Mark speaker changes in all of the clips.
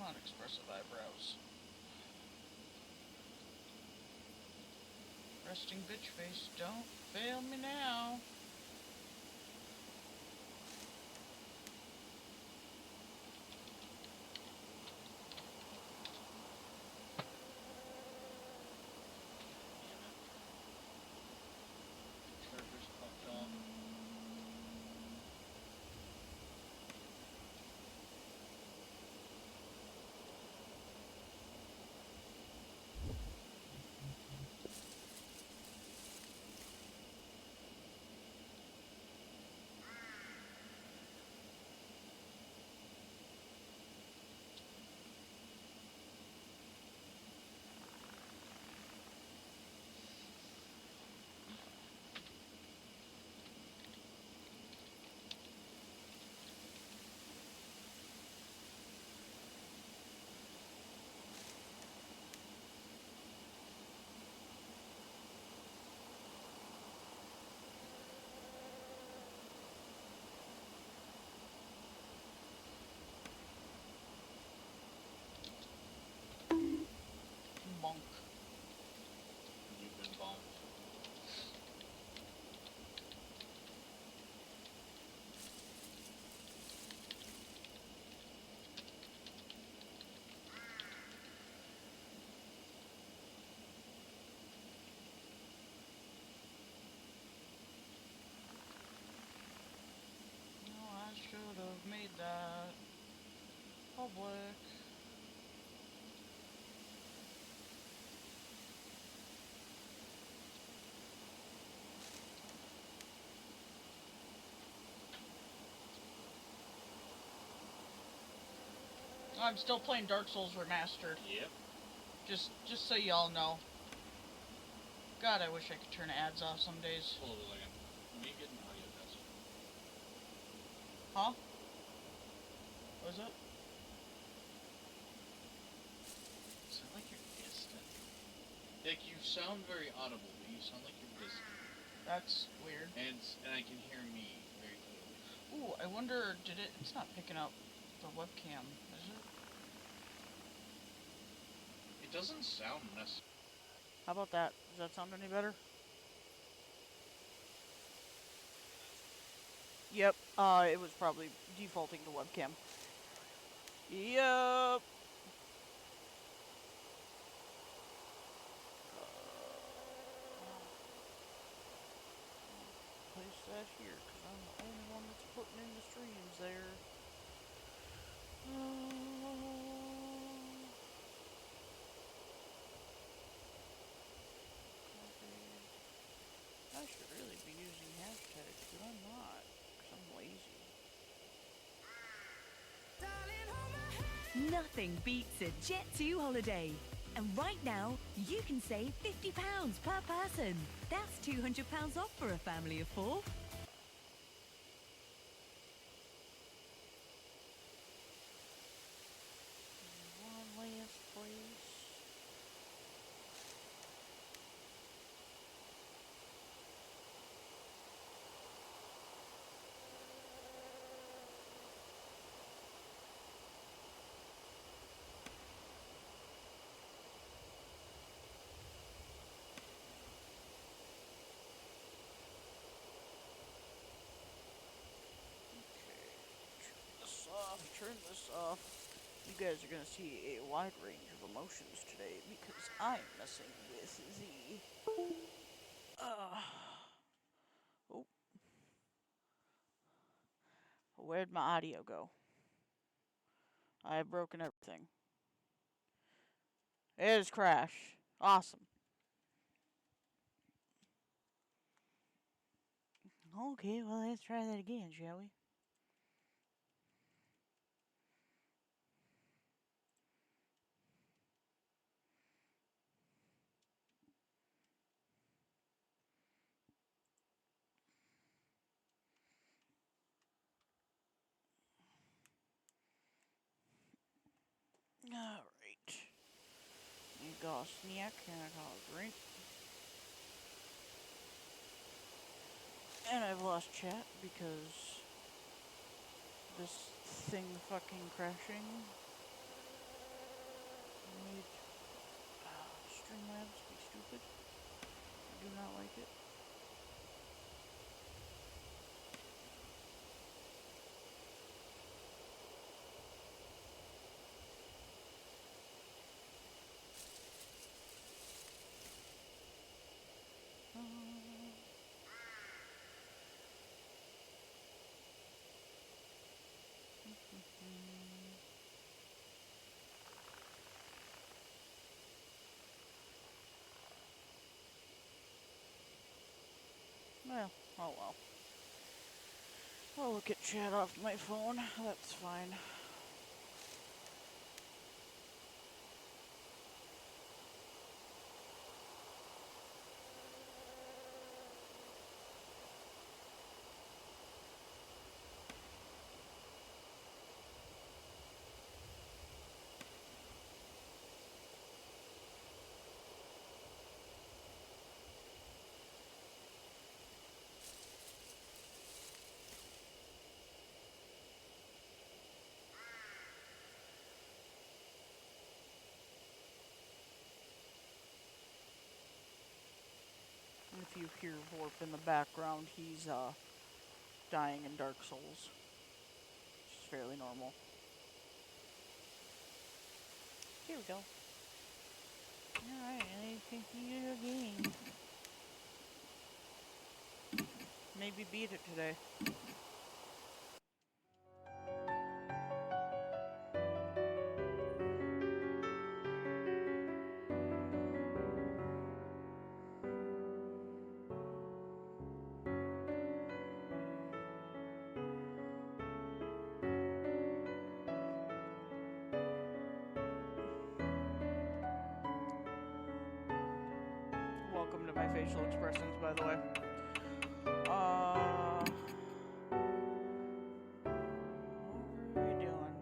Speaker 1: on, expressive eyebrows. Resting bitch face, don't fail me now.
Speaker 2: Charger's fucked up.
Speaker 1: Bonk.
Speaker 2: You've been bonked.
Speaker 1: No, I should have made that public. I'm still playing Dark Souls Remastered.
Speaker 2: Yep.
Speaker 1: Just so y'all know. God, I wish I could turn ads off some days.
Speaker 2: Hold on a second. Let me get an audio test.
Speaker 1: Huh? What is it?
Speaker 2: You sound like you're distant. Like, you sound very audible, but you sound like you're distant.
Speaker 1: That's weird.
Speaker 2: And I can hear me very clearly.
Speaker 1: Ooh, I wonder, it's not picking up the webcam, is it?
Speaker 2: It doesn't sound necessary.
Speaker 1: How about that? Does that sound any better? Yep, it was probably defaulting to webcam. Yep. Place that here, because I'm the only one that's putting in the streams there. I should really be using hashtags, but I'm not, because I'm lazy.
Speaker 3: Nothing beats a Jet2 holiday. And right now, you can save £50 per person. That's £200 off for a family of 4.
Speaker 1: One last place. Turn this off. You guys are gonna see a wide range of emotions today because I'm messing with the. Oh, where'd my audio go? I have broken everything. It is crash. Awesome. Okay, well let's try that again, shall we? Alright. You got a snack and I got a drink. And I've lost chat because this thing fucking crashing. stupid. I do not like it. Well, oh well. I'll look at chat off my phone. That's fine. And if you hear Vorp in the background, he's dying in Dark Souls. Which is fairly normal. Here we go. Alright, I continue the game. Maybe beat it today. Welcome to my facial expressions, by the way. What were we doing?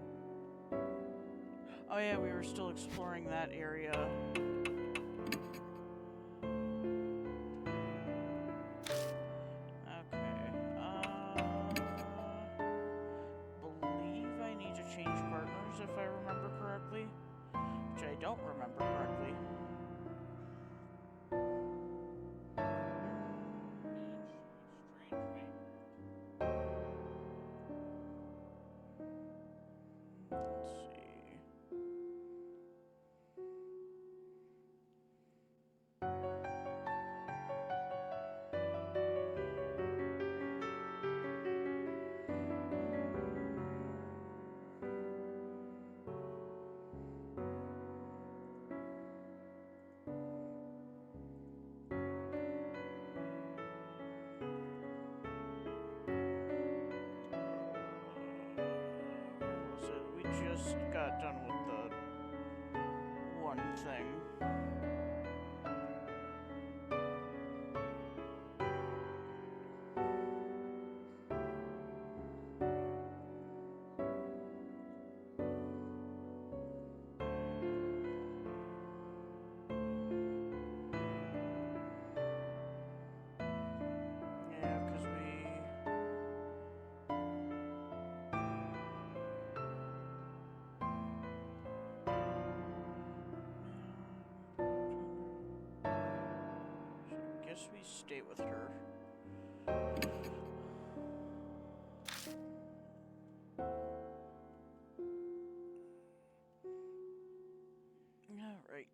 Speaker 1: Oh yeah, we were still exploring that area. Okay. Believe I need to change partners if I remember correctly. Which I don't remember correctly. We just got done with the one thing. Yeah, because guess we stay with her. All right.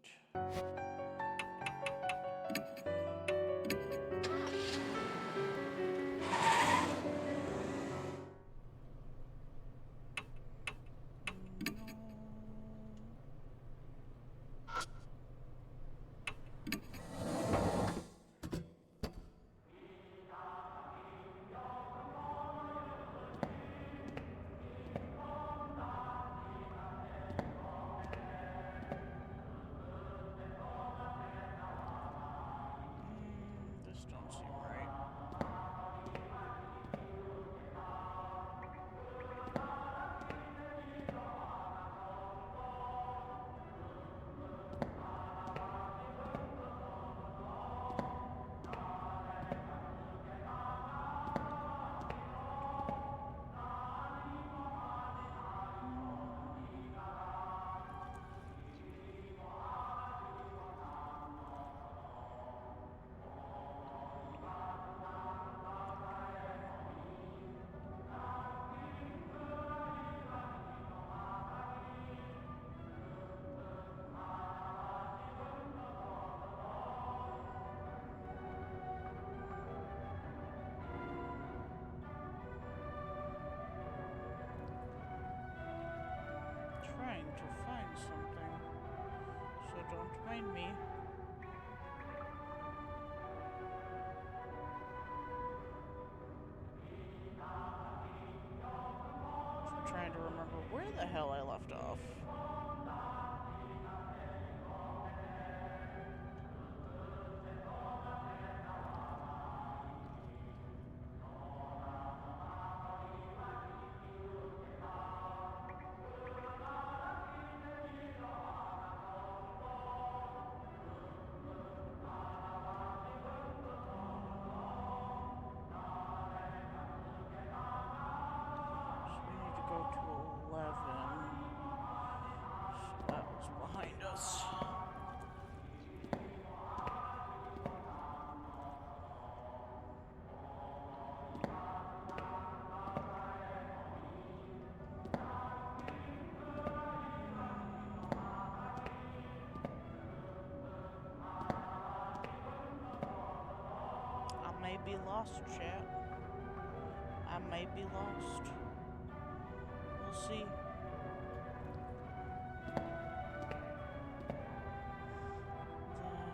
Speaker 1: where the hell I left off. I may be lost, chat. I may be lost. We'll see. Then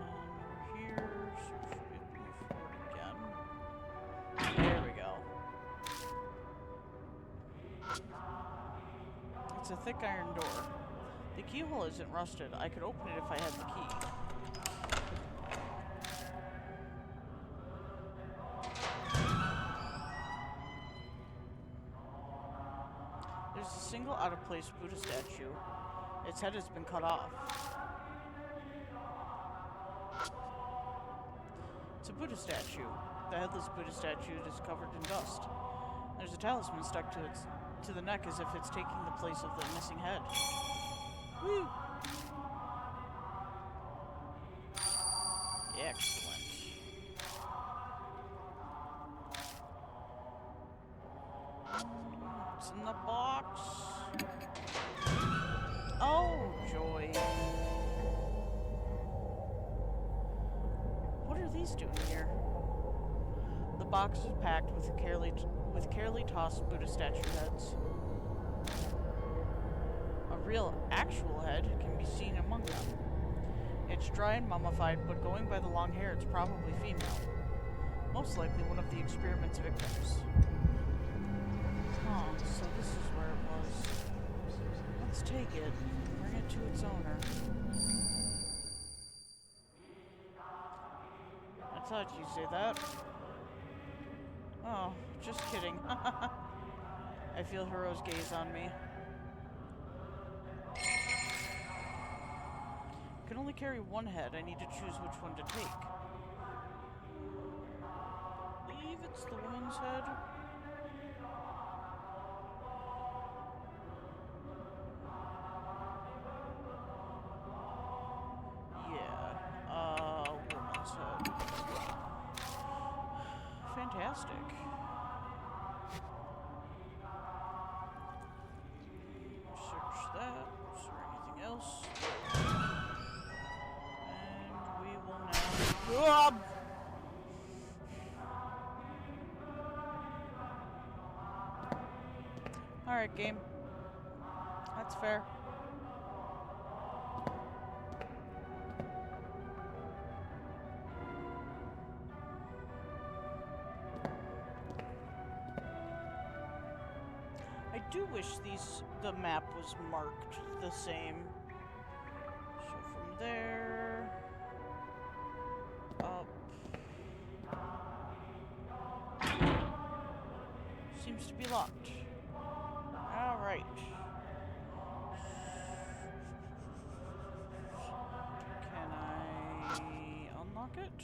Speaker 1: we're here, so it should be forward again. There we go. It's a thick iron door. The keyhole isn't rusted. I could open it if I had the key. There's a single out-of-place Buddha statue. Its head has been cut off. It's a Buddha statue. The headless Buddha statue is covered in dust. There's a talisman stuck to the neck as if it's taking the place of the missing head. Woo! Excellent. What's in the box? Oh, joy. What are these doing here? The box is packed with carefully tossed Buddha statue heads. A real, actual head can be seen among them. It's dry and mummified, but going by the long hair, it's probably female. Most likely one of the experiment's victims. Oh, so this is where it was. Let's take it and bring it to its owner. I thought you'd say that. Oh, just kidding. I feel Hiro's gaze on me. I can only carry one head. I need to choose which one to take. I believe it's the woman's head. Yeah, woman's head. Fantastic. Search that. Is there anything else? And we will now... Alright, game. That's fair. I do wish the map was marked the same. So from there up seems to be locked. All right. Can I unlock it?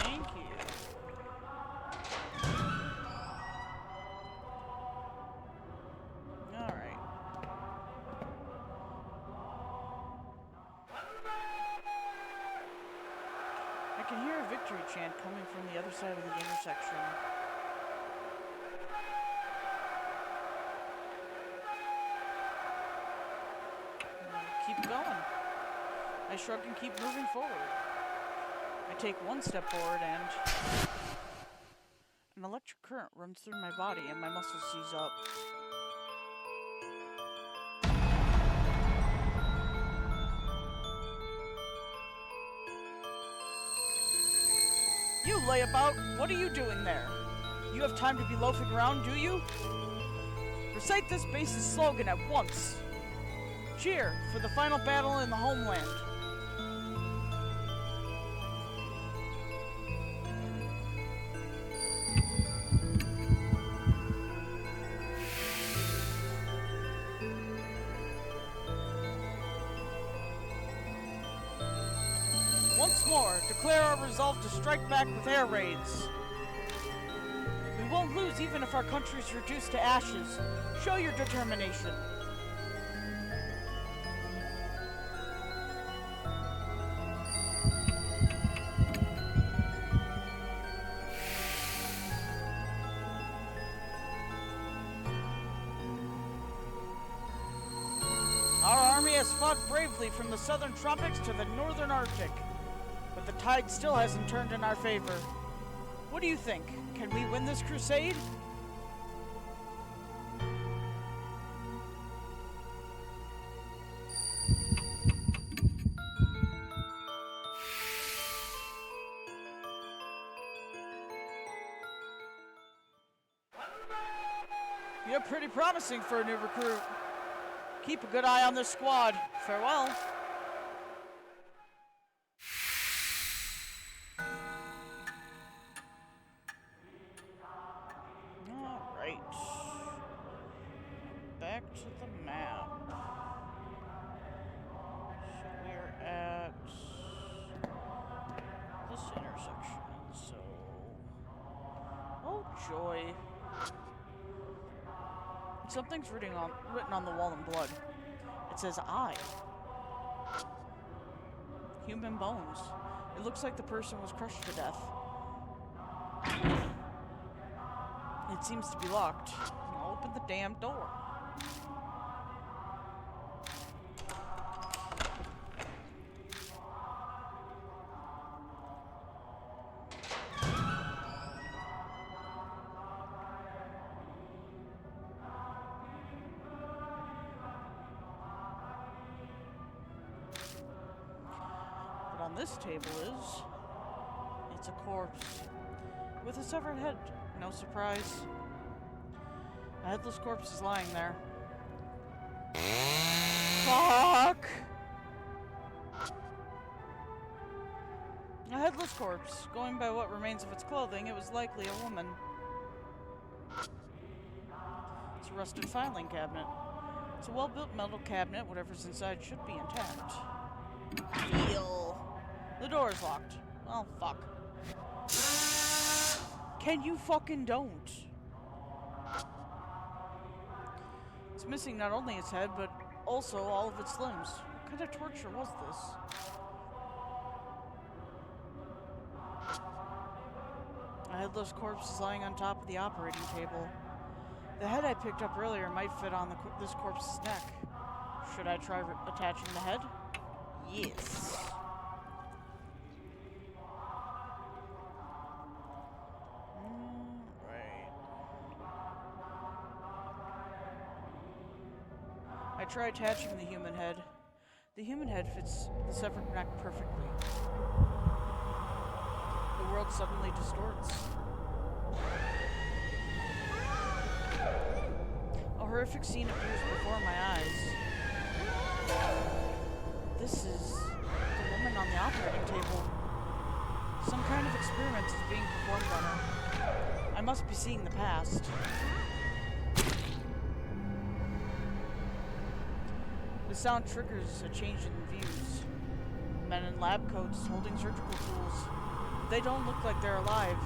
Speaker 1: Thank you. I can hear a victory chant coming from the other side of the intersection. Keep going. I shrug and keep moving forward. I take one step forward and an electric current runs through my body and my muscles seize up. You layabout, what are you doing there? You have time to be loafing around, do you? Recite this base's slogan at once. Cheer for the final battle in the homeland. Once more, declare our resolve to strike back with air raids. We won't lose even if our country is reduced to ashes. Show your determination. Our army has fought bravely from the southern tropics to the northern Arctic, but the tide still hasn't turned in our favor. What do you think? Can we win this crusade? You're pretty promising for a new recruit. Keep a good eye on this squad. Farewell. Alright. Back to the map. So we're at this intersection. So... oh joy. Something's written on the wall in blood. It says I. Human bones. It looks like the person was crushed to death. It seems to be locked. I'll open the damn door. On this table it's a corpse with a severed head. No surprise. A headless corpse is lying there. Fuck! A headless corpse. Going by what remains of its clothing, it was likely a woman. It's a rusted filing cabinet. It's a well-built metal cabinet. Whatever's inside should be intact. Feel. The door is locked. Oh, fuck. Can you fucking don't? It's missing not only its head, but also all of its limbs. What kind of torture was this? A headless corpse is lying on top of the operating table. The head I picked up earlier might fit on this corpse's neck. Should I try attaching the head? Yes. I try attaching the human head. The human head fits the severed neck perfectly. The world suddenly distorts. A horrific scene appears before my eyes. This is the woman on the operating table. Some kind of experiment is being performed on her. I must be seeing the past. The sound triggers a change in views. Men in lab coats holding surgical tools. They don't look like they're alive.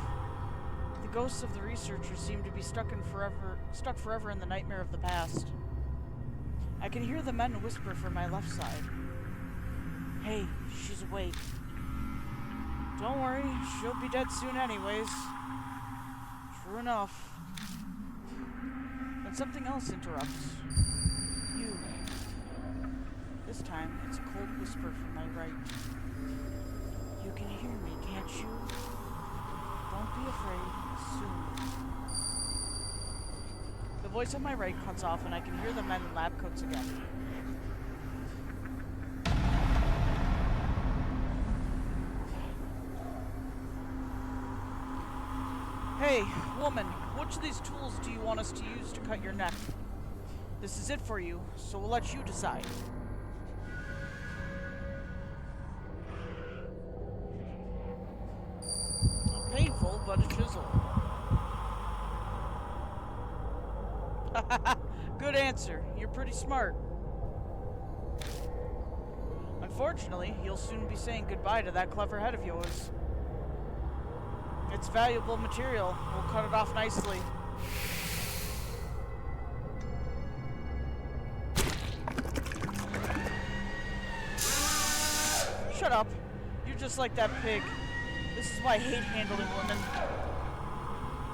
Speaker 1: The ghosts of the researchers seem to be stuck forever in the nightmare of the past. I can hear the men whisper from my left side. Hey, she's awake. Don't worry, she'll be dead soon anyways. True enough. Then something else interrupts. You. This time, it's a cold whisper from my right. You can hear me, can't you? Don't be afraid. Soon. The voice on my right cuts off and I can hear the men in lab coats again. Hey, woman, which of these tools do you want us to use to cut your neck? This is it for you, so we'll let you decide. Painful, but a chisel. Good answer. You're pretty smart. Unfortunately, you'll soon be saying goodbye to that clever head of yours. It's valuable material. We'll cut it off nicely. Shut up. You're just like that pig. This is why I hate handling women.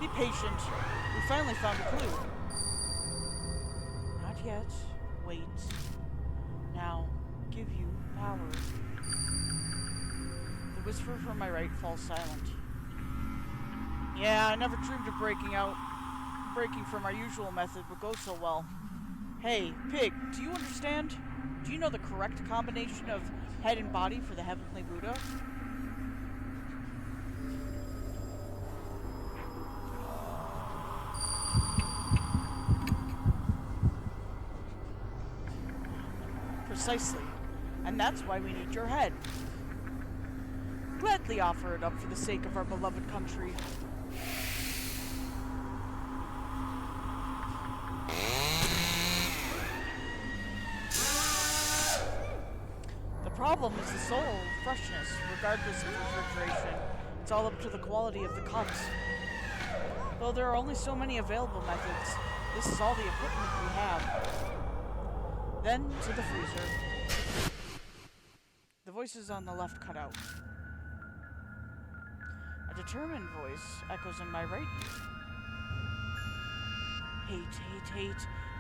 Speaker 1: Be patient. We finally found a clue. Not yet. Wait. Now, give you power. The whisper from my right falls silent. Yeah, I never dreamed of breaking from our usual method would go so well. Hey, pig, do you understand? Do you know the correct combination of head and body for the Heavenly Buddha? Precisely. And that's why we need your head. Gladly offer it up for the sake of our beloved country. The problem is the soul freshness, regardless of refrigeration. It's all up to the quality of the cuts. Though there are only so many available methods, this is all the equipment we have. Then to the freezer. The voices on the left cut out. A determined voice echoes in my right ear.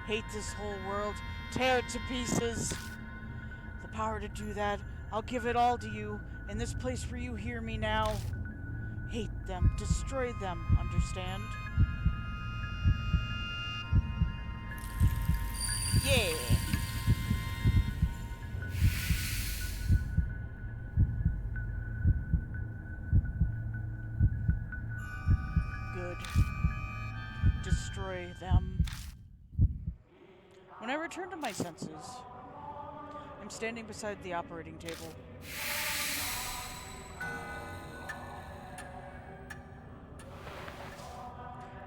Speaker 1: Hate this whole world. Tear it to pieces. The power to do that, I'll give it all to you, in this place where you hear me now. Hate them, destroy them, understand? Yeah! Good. Destroy them. When I return to my senses, I'm standing beside the operating table.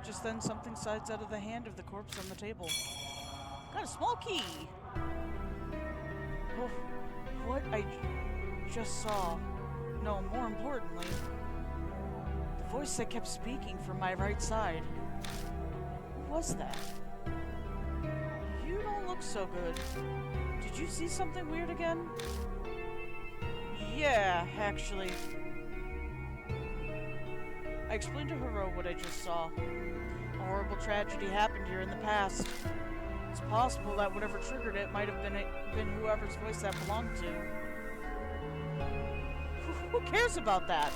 Speaker 1: Just then, something slides out of the hand of the corpse on the table. Got a small key! Oh, what I just saw. No, more importantly, the voice that kept speaking from my right side. Who was that? You don't look so good. Did you see something weird again? Yeah, actually. I explained to Hero what I just saw. A horrible tragedy happened here in the past. It's possible that whatever triggered it might have been whoever's voice that belonged to. Who cares about that?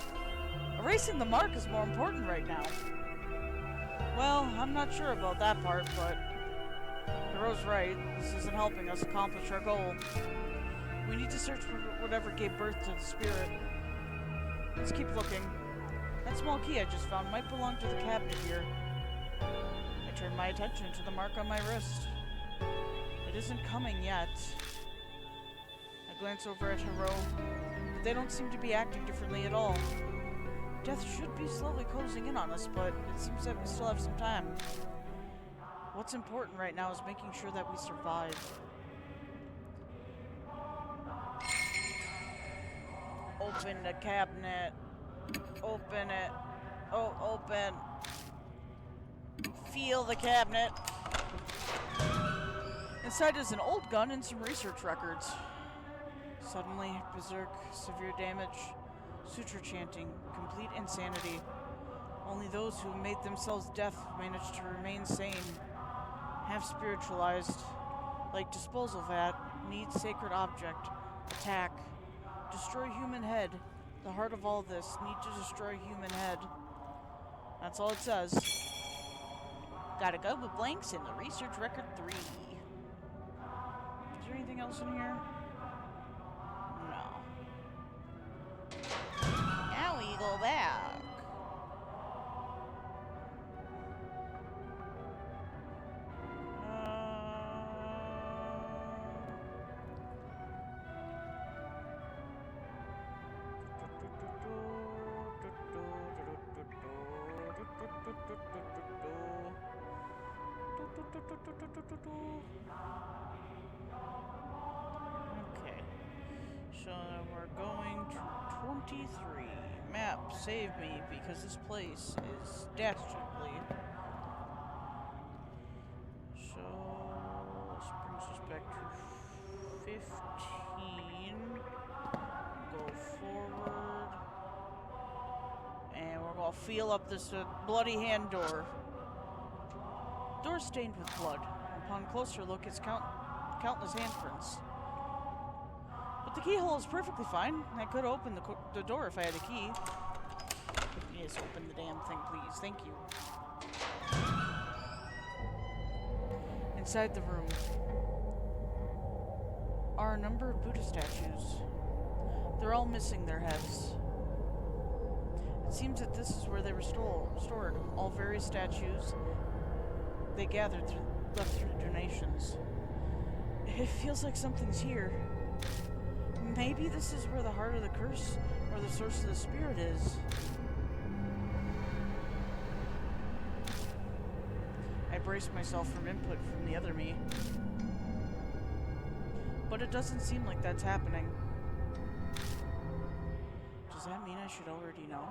Speaker 1: Erasing the mark is more important right now. Well, I'm not sure about that part, but Hero's right. This isn't helping us accomplish our goal. We need to search for whatever gave birth to the spirit. Let's keep looking. That small key I just found might belong to the cabinet here. I turn my attention to the mark on my wrist. It isn't coming yet. I glance over at Hero, but they don't seem to be acting differently at all. Death should be slowly closing in on us, but it seems that we still have some time. What's important right now is making sure that we survive. Open the cabinet. Open it. Oh, open. Feel the cabinet. Inside is an old gun and some research records. Suddenly, berserk, severe damage, suture chanting, complete insanity. Only those who made themselves death manage to remain sane. Half spiritualized, like disposal vat, need sacred object, attack, destroy human head. The heart of all this, need to destroy human head. That's all it says. Gotta go with blanks in the research record 3. Is there anything else in here? No. Now we go back. Okay. So we're going to 23. Map, save me, because this place is dastardly. So this brings us back to 15. Go forward. And we're going to feel up this bloody hand door. Door stained with blood. Upon closer look, it's countless handprints. But the keyhole is perfectly fine. I could open the door if I had a key. Yes, open the damn thing, please. Thank you. Inside the room are a number of Buddha statues. They're all missing their heads. It seems that this is where they were stored. All various statues they gathered left through donations. It feels like something's here. Maybe this is where the heart of the curse or the source of the spirit is. I brace myself from input from the other me. But it doesn't seem like that's happening. Does that mean I should already know?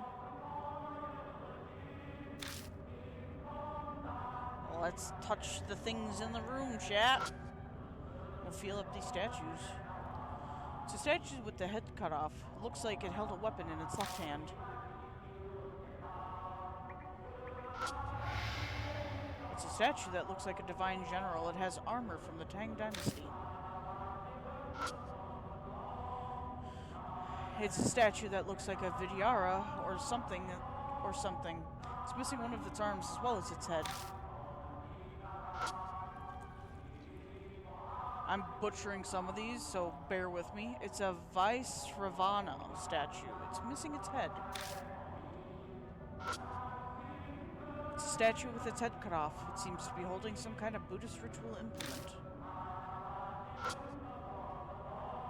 Speaker 1: Well, let's touch the things in the room, chat. We'll feel up these statues. It's a statue with the head cut off. It looks like it held a weapon in its left hand. It's a statue that looks like a divine general. It has armor from the Tang Dynasty. It's a statue that looks like a Vidyara or something. It's missing one of its arms as well as its head. I'm butchering some of these, so bear with me. It's a Vaisravana statue. It's missing its head. It's a statue with its head cut off. It seems to be holding some kind of Buddhist ritual implement.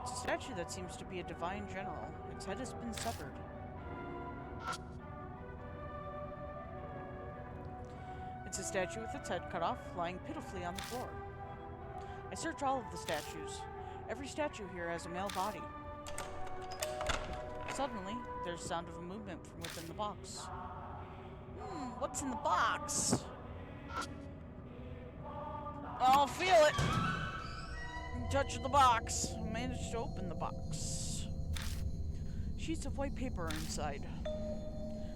Speaker 1: It's a statue that seems to be a divine general. Its head has been severed. It's a statue with its head cut off, lying pitifully on the floor. I search all of the statues. Every statue here has a male body. Suddenly, there's sound of a movement from within the box. What's in the box? I'll feel it. Touch the box. Managed to open the box. Sheets of white paper are inside.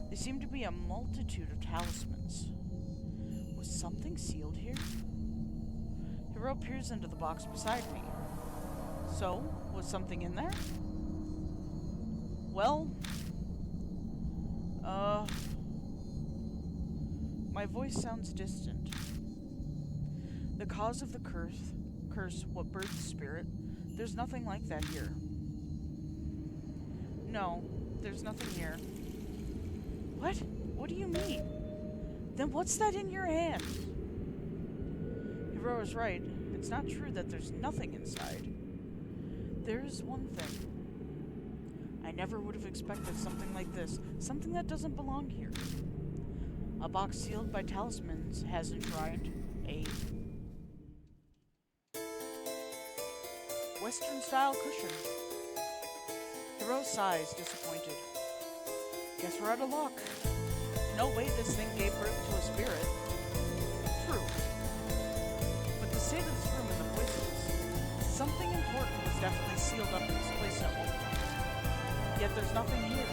Speaker 1: They seem to be a multitude of talismans. Was something sealed here? Hero peers into the box beside me. So, was something in there? Well, my voice sounds distant. The cause of the curse, what birthed the spirit, there's nothing like that here. No, there's nothing here. What? What do you mean? Then what's that in your hand? Hero is right. It's not true that there's nothing inside. There is one thing. I never would have expected something like this. Something that doesn't belong here. A box sealed by talismans has enshrined a Western-style cushion. Hero sighs, disappointed. Guess we're out of luck. No way this thing gave birth to a spirit. True. But the state of this room and the voices, something important was definitely sealed up in this place at one point. Yet there's nothing here.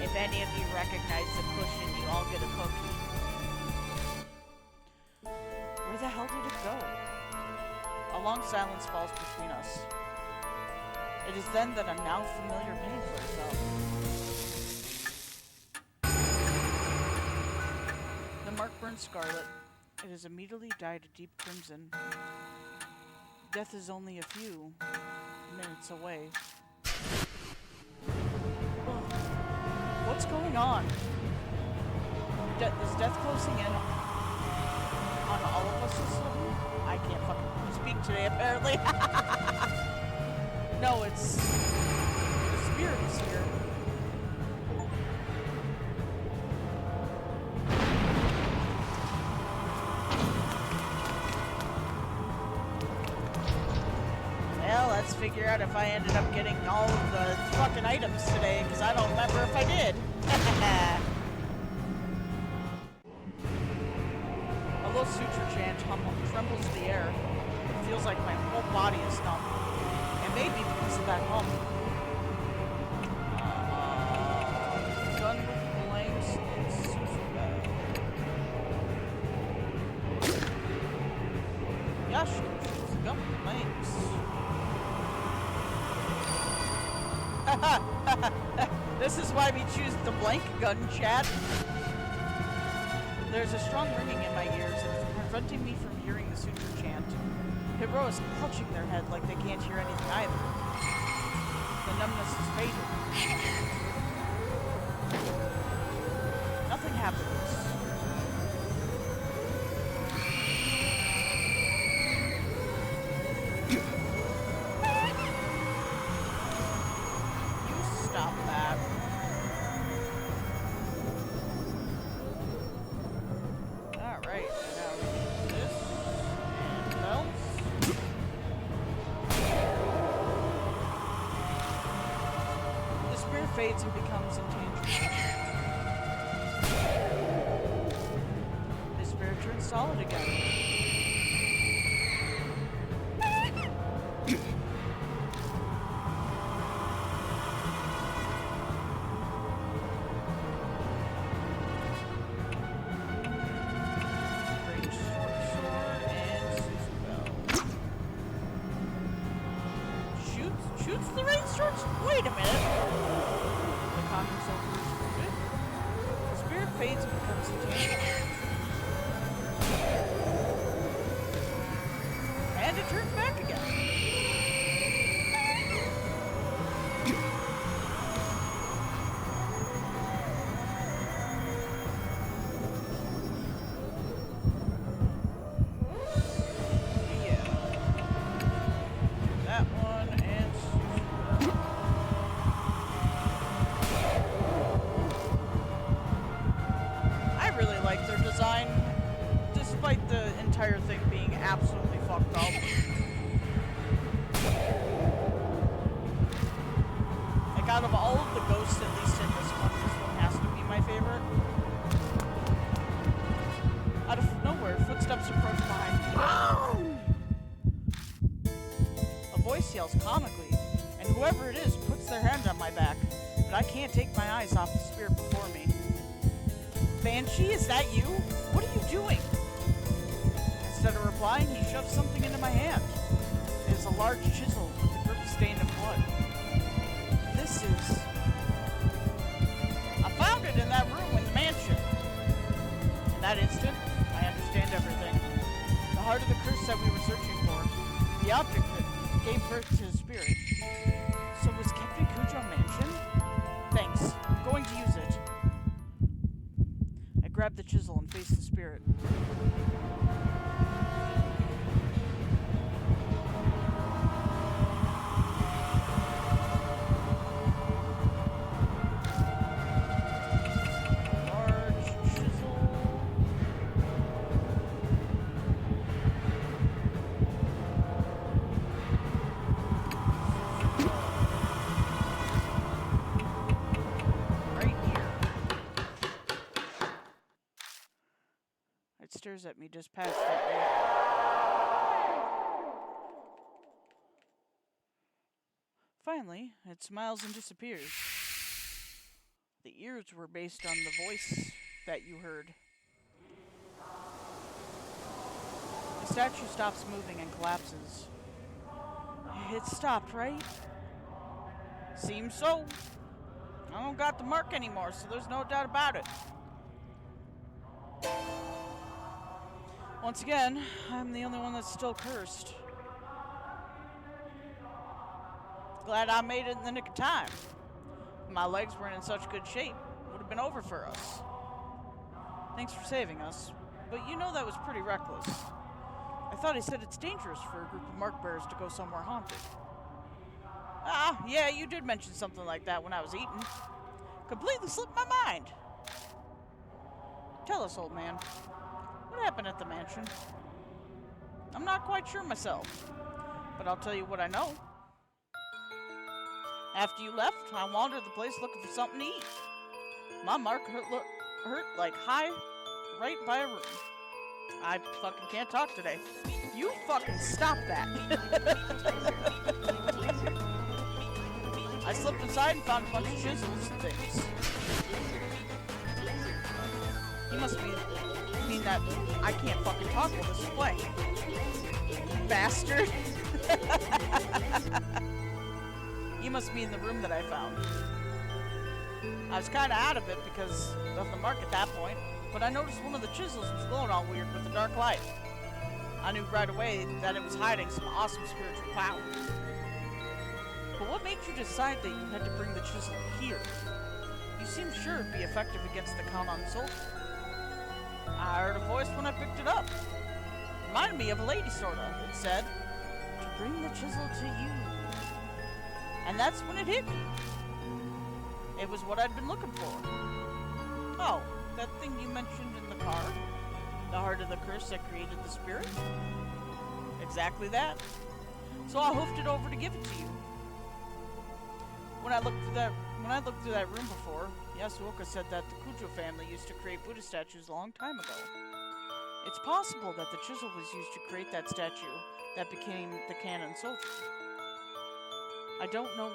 Speaker 1: If any of you recognize the cushion, you all get a cookie. Where the hell did it go? A long silence falls between us. It is then that a now familiar pain flares up. The mark burns scarlet. It is immediately dyed a deep crimson. Death is only a few minutes away. What's going on? Is death closing in on all of us this sudden? I can't fucking speak today, apparently. No, it's... the spirit is here. figure out if I ended up getting all of the fucking items today, because I don't remember if I did. A little suture chant trembles the air. It feels like my whole body is numb. And maybe because of that hum. Gun with blanks and suture bag. Yash, the gun with blanks. This is why we choose the blank gun, chat. There's a strong ringing in my ears, and it's preventing me from hearing the suture chant. Hero is clutching their head like they can't hear anything either. The numbness is fading. Nothing happens. You stop that. Alright, now we do this. And bells. The spirit fades and becomes intangible. The spirit turns solid again. Range short sword and Susubel. Shoots the range short sword? Wait a minute. The conquer silver is rooted. The spirit fades and becomes intangible. And it turns back again. Yeah. That one and Susubel. I really like their design, despite the entire thing being absolutely fucked up. Like, out of all of the ghosts, at least in this one has to be my favorite. Out of nowhere, footsteps approach behind me. A voice yells comically, and whoever it is puts their hand on my back, but I can't take my eyes off the spirit before me. Banshee, is that you? What are you doing? Instead of replying, he shoves something into my hand. It is a large chisel with a grip stained in blood. This is... I found it in that room in the mansion. In that instant, I understand everything. The heart of the curse that we were searching for. The object that gave birth to the spirit. So was Captain Cujo mansion? Thanks. I'm going to use it. I grabbed the chisel and faced the spirit. Large chisel. Right here. It stares at me dispassionately. Finally, it smiles and disappears. The ears were based on the voice that you heard. The statue stops moving and collapses. It stopped, right? Seems so. I don't got the mark anymore, so there's no doubt about it. Once again, I'm the only one that's still cursed. Glad I made it in the nick of time. My legs weren't in such good shape. It would have been over for us. Thanks for saving us, but you know that was pretty reckless. I thought he said it's dangerous for a group of mark bearers to go somewhere haunted. Ah, yeah, you did mention something like that when I was eating. Completely slipped my mind. Tell us, old man. What happened at the mansion? I'm not quite sure myself, but I'll tell you what I know. After you left, I wandered the place looking for something to eat. My mark hurt like high right by a room. I fucking can't talk today. You fucking stop that. I slipped inside and found a bunch of chisels and things. You must mean that I can't fucking talk while this is playing. Bastard. You must be in the room that I found. I was kind of out of it because of the mark at that point, but I noticed one of the chisels was glowing all weird with the dark light. I knew right away that it was hiding some awesome spiritual power. But what made you decide that you had to bring the chisel here? You seemed sure it'd be effective against the Count Unsulfur. I heard a voice when I picked it up. Reminded me of a lady, sorta. It said, "To bring the chisel to you." And that's when it hit me. It was what I'd been looking for. Oh, that thing you mentioned in the car? The heart of the curse that created the spirit? Exactly that. So I hoofed it over to give it to you. When I looked through that room before, Yasuoka said that the Kujo family used to create Buddha statues a long time ago. It's possible that the chisel was used to create that statue that became the Canon Sulfur. I don't know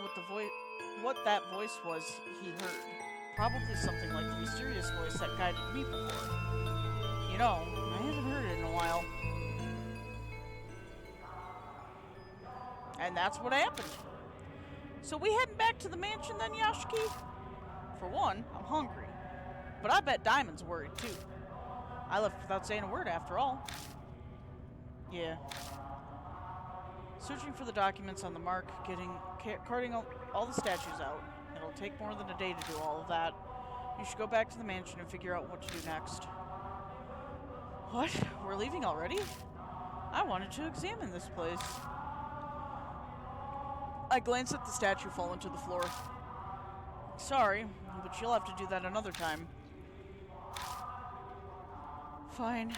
Speaker 1: what that voice was he heard. Probably something like the mysterious voice that guided me before. You know, I haven't heard it in a while. And that's what happened. So we heading back to the mansion then, Yashiki? For one, I'm hungry. But I bet Diamond's worried too. I left without saying a word after all. Yeah. Searching for the documents on the mark, carting all the statues out. It'll take more than a day to do all of that. You should go back to the mansion and figure out what to do next. What? We're leaving already? I wanted to examine this place. I glanced at the statue fallen to the floor. Sorry, but you'll have to do that another time. Fine.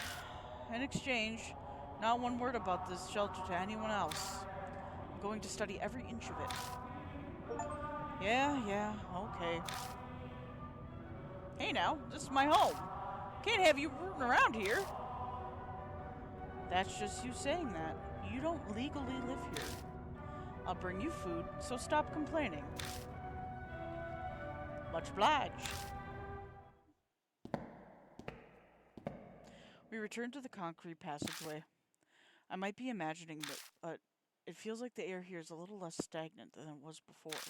Speaker 1: In exchange, not one word about this shelter to anyone else. I'm going to study every inch of it. Yeah, okay. Hey now, this is my home. Can't have you rooting around here. That's just you saying that. You don't legally live here. I'll bring you food, so stop complaining. Much obliged. We return to the concrete passageway. I might be imagining that, but it feels like the air here is a little less stagnant than it was before.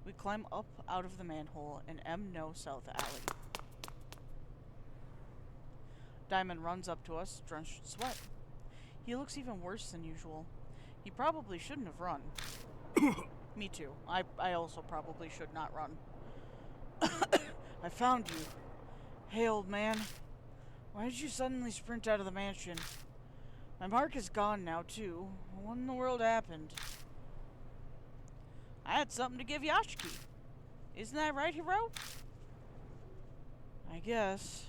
Speaker 1: We climb up out of the manhole in M. No South Alley. Diamond runs up to us, drenched in sweat. He looks even worse than usual. He probably shouldn't have run. Me too. I also probably should not run. I found you. Hey, old man. Why did you suddenly sprint out of the mansion? My mark is gone now, too. What in the world happened? I had something to give Yashiki. Isn't that right, Hiro? I guess.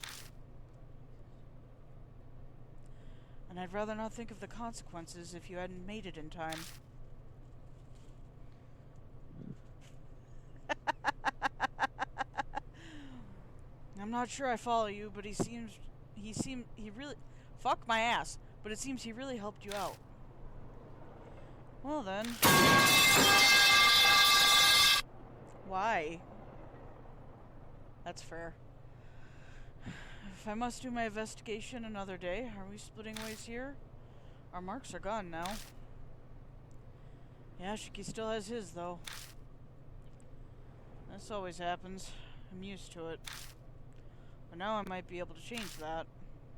Speaker 1: And I'd rather not think of the consequences if you hadn't made it in time. I'm not sure I follow you, but he really, fuck my ass, but it seems he really helped you out. Well then. Why? That's fair. If I must do my investigation another day, are we splitting ways here? Our marks are gone now. Yashiki still has his, though. This always happens. I'm used to it. But now I might be able to change that.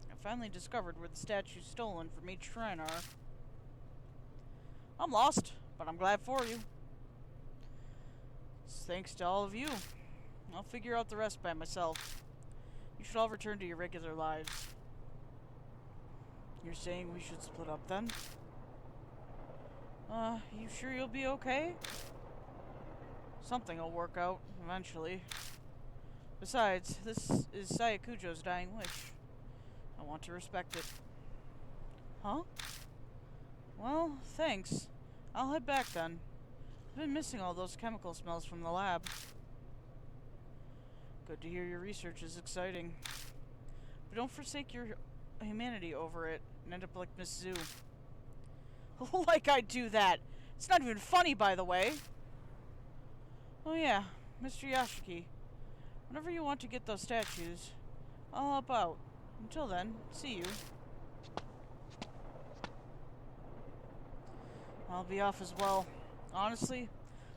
Speaker 1: I finally discovered where the statues stolen from each shrine are. I'm lost, but I'm glad for you. It's thanks to all of you. I'll figure out the rest by myself. You should all return to your regular lives. You're saying we should split up then? You sure you'll be okay? Something will work out, eventually. Besides, this is Sayakujo's dying wish. I want to respect it. Huh? Well, thanks. I'll head back then. I've been missing all those chemical smells from the lab. Good to hear your research is exciting. But don't forsake your humanity over it and end up like Miss Zoo. Like I'd do that. It's not even funny, by the way. Oh yeah, Mr. Yashiki. Whenever you want to get those statues, I'll help out. Until then, see you. I'll be off as well. Honestly,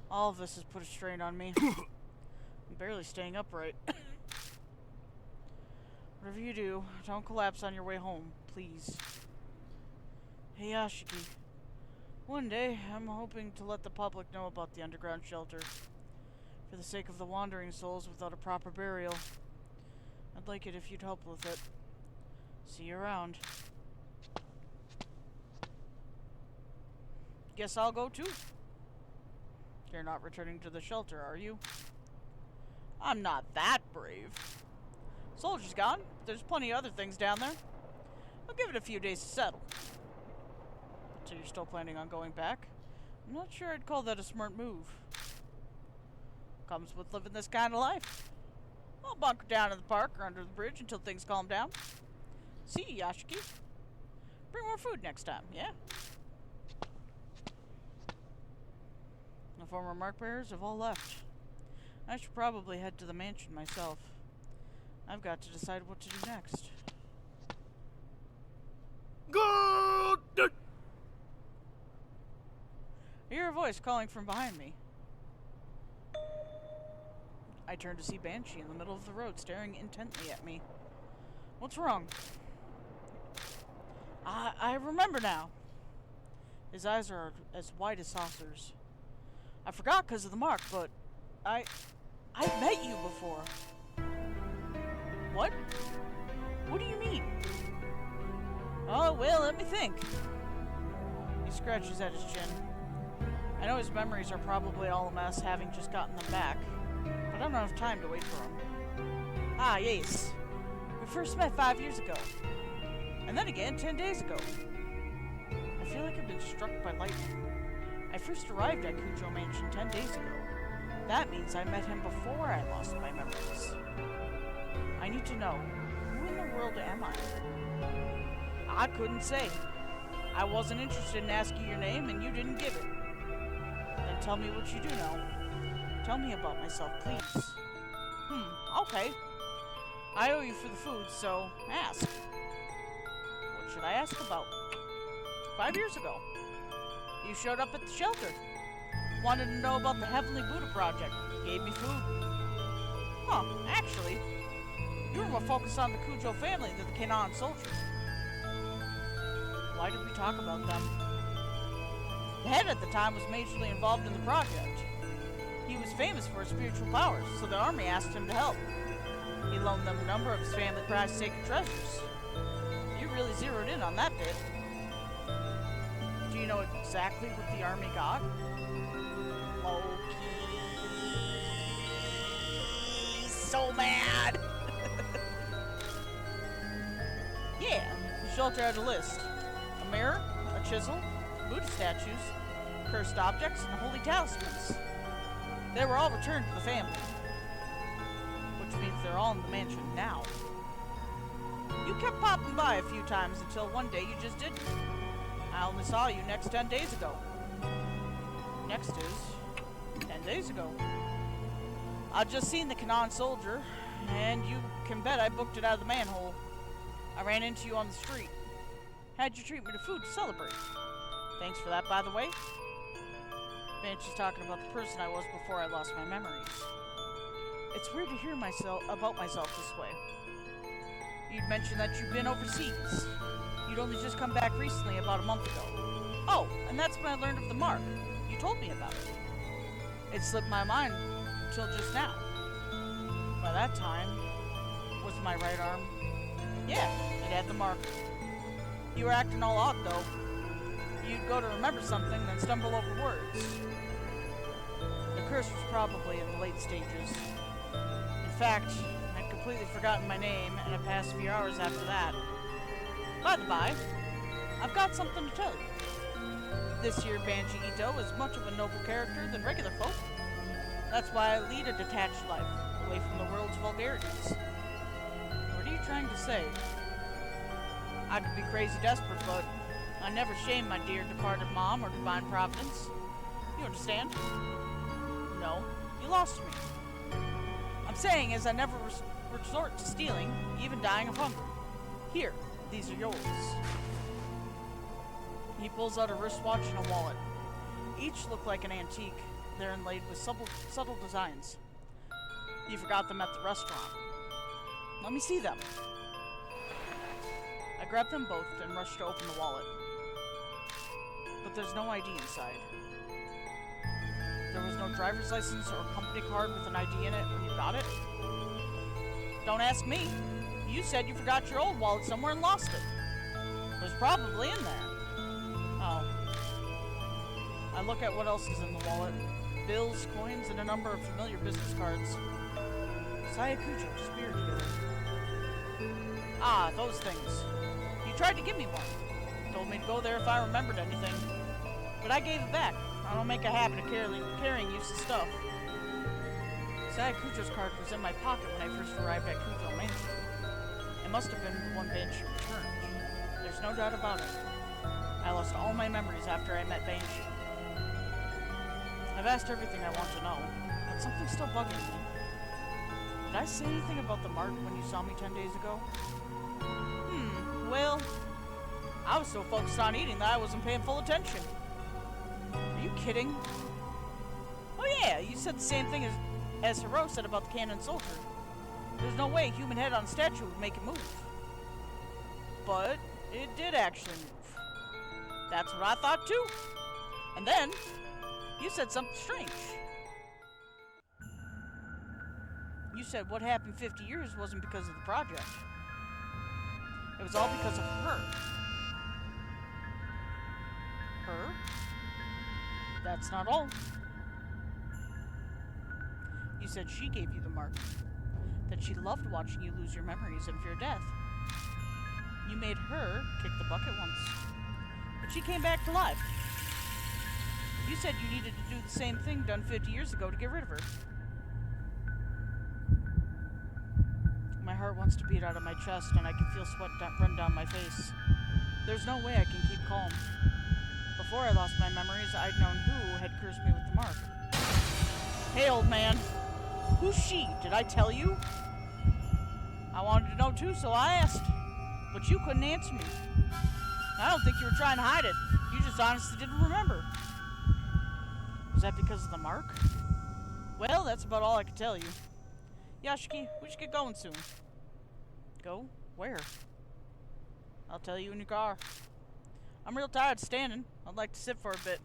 Speaker 1: all of this has put a strain on me. I'm barely staying upright. Whatever you do, don't collapse on your way home, please. Hey Yashiki. One day, I'm hoping to let the public know about the underground shelter. For the sake of the wandering souls without a proper burial. I'd like it if you'd help with it. See you around. Guess I'll go too. You're not returning to the shelter, are you? I'm not that brave. Soldier's gone. There's plenty of other things down there. I'll give it a few days to settle. So you're still planning on going back? I'm not sure I'd call that a smart move. Comes with living this kind of life. I'll bunker down in the park or under the bridge until things calm down. See you, Yashiki. Bring more food next time, yeah? The former mark bearers have all left. I should probably head to the mansion myself. I've got to decide what to do next.
Speaker 4: Go!
Speaker 1: I hear a voice calling from behind me. I turn to see Banshee in the middle of the road, staring intently at me. What's wrong? I remember now. His eyes are as wide as saucers. I forgot because of the mark, but I've met you before. What? What do you mean? Oh, well, let me think. He scratches at his chin. I know his memories are probably all a mess, having just gotten them back, but I don't have time to wait for him. Ah, yes. We first met 5 years ago. And then again 10 days ago. I feel like I've been struck by lightning. I first arrived at Kujo Mansion 10 days ago. That means I met him before I lost my memories. I need to know, who in the world am I? I couldn't say. I wasn't interested in asking your name and you didn't give it. Then tell me what you do know. Tell me about myself, please. Okay. I owe you for the food, so ask. What should I ask about? 5 years ago. You showed up at the shelter. Wanted to know about the Heavenly Buddha Project. Gave me food. Huh, actually, you were more focused on the Kujo family than the Kanon soldiers. Why did we talk about them? The head at the time was majorly involved in the project. He was famous for his spiritual powers, so the army asked him to help. He loaned them a number of his family prized sacred treasures. You really zeroed in on that bit. Do you know exactly what the army got? Loki. So mad! Yeah, the shelter had a list. A mirror, a chisel, Buddha statues, cursed objects, and holy talismans. They were all returned to the family. Which means they're all in the mansion now. You kept popping by a few times until one day you just didn't. I only saw you next 10 days ago. Next is 10 days ago. I'd just seen the Kanon soldier, and you can bet I booked it out of the manhole. I ran into you on the street. Had you treat me to food to celebrate. Thanks for that, by the way. Banshee's talking about the person I was before I lost my memories. It's weird to hear about myself this way. You'd mentioned that you've been overseas. You'd only just come back recently, about a month ago. Oh, and that's when I learned of the mark. You told me about it. It slipped my mind till just now. By that time, was my right arm. Yeah, it had the mark. You were acting all odd, though. You'd go to remember something, then stumble over words. The curse was probably in the late stages. In fact, I'd completely forgotten my name, and it passed a few hours after that. By the by, I've got something to tell you. This here Banshee Ito is much of a noble character than regular folk. That's why I lead a detached life, away from the world's vulgarities. What are you trying to say? I could be crazy desperate, but I never shame my dear departed mom or divine providence. You understand? No, you lost me. I'm saying is I never resort to stealing, even dying of hunger. Here, these are yours. He pulls out a wristwatch and a wallet. Each look like an antique. They're inlaid with subtle designs. You forgot them at the restaurant. Let me see them. I grabbed them both and rushed to open the wallet. But there's no ID inside. There was no driver's license or company card with an ID in it when you got it. Don't ask me. You said you forgot your old wallet somewhere and lost it. It was probably in there. Oh. I look at what else is in the wallet. Bills, coins, and a number of familiar business cards. Sayakujo, spear together. Ah, those things. You tried to give me one. Told me to go there if I remembered anything. But I gave it back. I don't make a habit of carrying useless stuff. Sayakujo's card was in my pocket when I first arrived at Kujo Mansion. It must have been the one Banshee returned. There's no doubt about it. I lost all my memories after I met Banshee. I've asked everything I want to know, but something's still bugging me. Did I say anything about the mark when you saw me 10 days ago? Well, I was so focused on eating that I wasn't paying full attention. Are you kidding? Oh yeah, you said the same thing as Hiro said about the cannon soldier. There's no way a human head on a statue would make it move. But it did actually move. That's what I thought too. And then, you said something strange. You said what happened 50 years wasn't because of the project. It was all because of her. Her? That's not all. You said she gave you the mark. That she loved watching you lose your memories and fear death. You made her kick the bucket once. But she came back to life. You said you needed to do the same thing done 50 years ago to get rid of her. My heart wants to beat out of my chest and I can feel sweat run down my face. There's no way I can keep calm. Before I lost my memories, I'd known who had cursed me with the mark. Hey, old man. Who's she? Did I tell you? I wanted to know too, so I asked. But you couldn't answer me. I don't think you were trying to hide it. You just honestly didn't remember. Was that because of the mark? Well, that's about all I can tell you. Yashiki, we should get going soon. Go? Where? I'll tell you in your car. I'm real tired standing. I'd like to sit for a bit.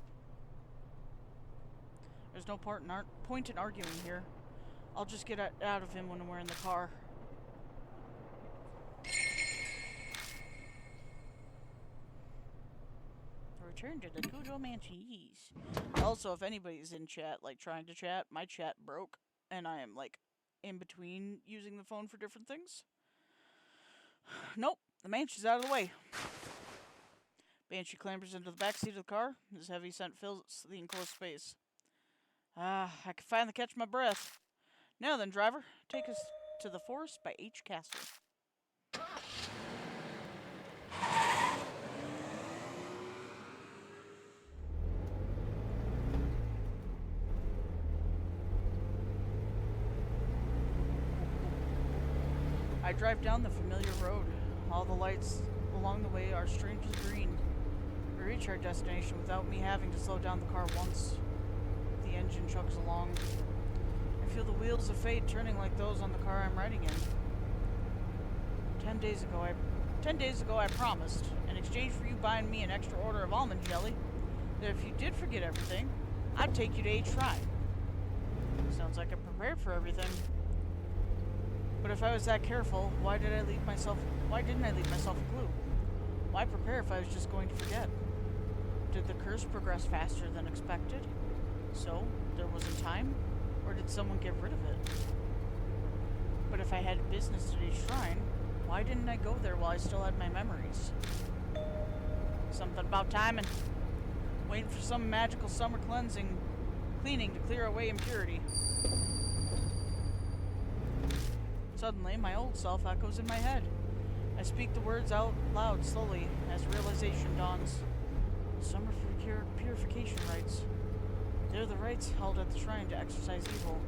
Speaker 1: There's no point in arguing here. I'll just get out of him when we're in the car. Return to the Kujo Mansions. Also, if anybody's in chat, like trying to chat, my chat broke, and I am like in between using the phone for different things. Nope, the Banshee's out of the way. Banshee clambers into the back seat of the car. His heavy scent fills the enclosed space. I can finally catch my breath. Now then, driver, take us to the Forest by H Castle. I drive down the familiar road. All the lights along the way are strangely green. We reach our destination without me having to slow down the car once. The engine chugs along. I feel the wheels of fate turning like those on the car I'm riding in. 10 days ago I promised, in exchange for you buying me an extra order of almond jelly, that if you did forget everything, I'd take you to H Shrine. Sounds like I'm prepared for everything. But if I was that careful, why didn't I leave myself a clue? Why prepare if I was just going to forget? Did the curse progress faster than expected? So, there wasn't time? Or did someone get rid of it? But if I had business at each shrine, why didn't I go there while I still had my memories? Something about timing. waiting for some magical summer cleaning to clear away impurity. Suddenly, my old self echoes in my head. I speak the words out loud slowly as realization dawns. Summer purification rites. They're the rites held at the shrine to exorcise evil.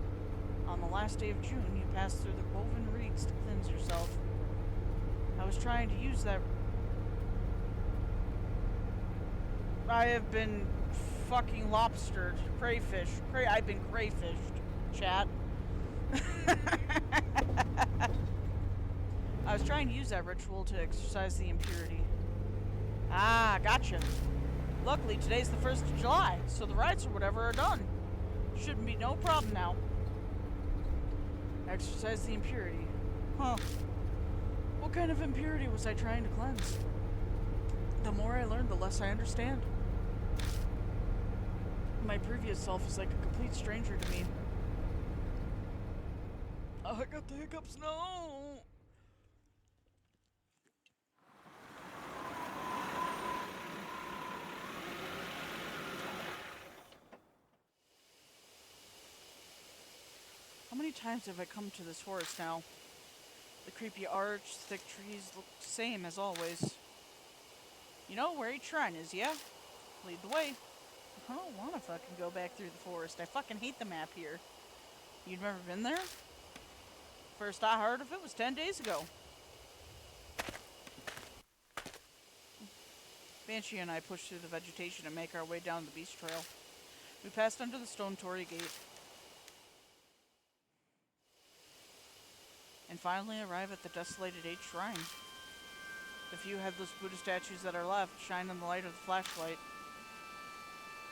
Speaker 1: On the last day of June, you pass through the woven reeds to cleanse yourself. I was trying to use that. I have been fucking lobstered. Crayfish. I've been crayfished. Chat. I was trying to use that ritual to exorcise the impurity. Ah, gotcha. Luckily, today's the 1st of July, so the rites or whatever are done. Shouldn't be no problem now. Exorcise the impurity. Huh. What kind of impurity was I trying to cleanse? The more I learn, the less I understand. My previous self is like a complete stranger to me. Oh, I got the hiccups. No! How many times have I come to this forest now? The creepy arch, thick trees look the same as always. You know where each shrine is, yeah? Lead the way. I don't want to fucking go back through the forest. I fucking hate the map here. You've never been there? First I heard of it was 10 days ago. Banshee and I pushed through the vegetation and make our way down the beast trail. We passed under the stone torii gate. And finally arrive at the desolated 8th shrine. The few headless Buddha statues that are left shine in the light of the flashlight.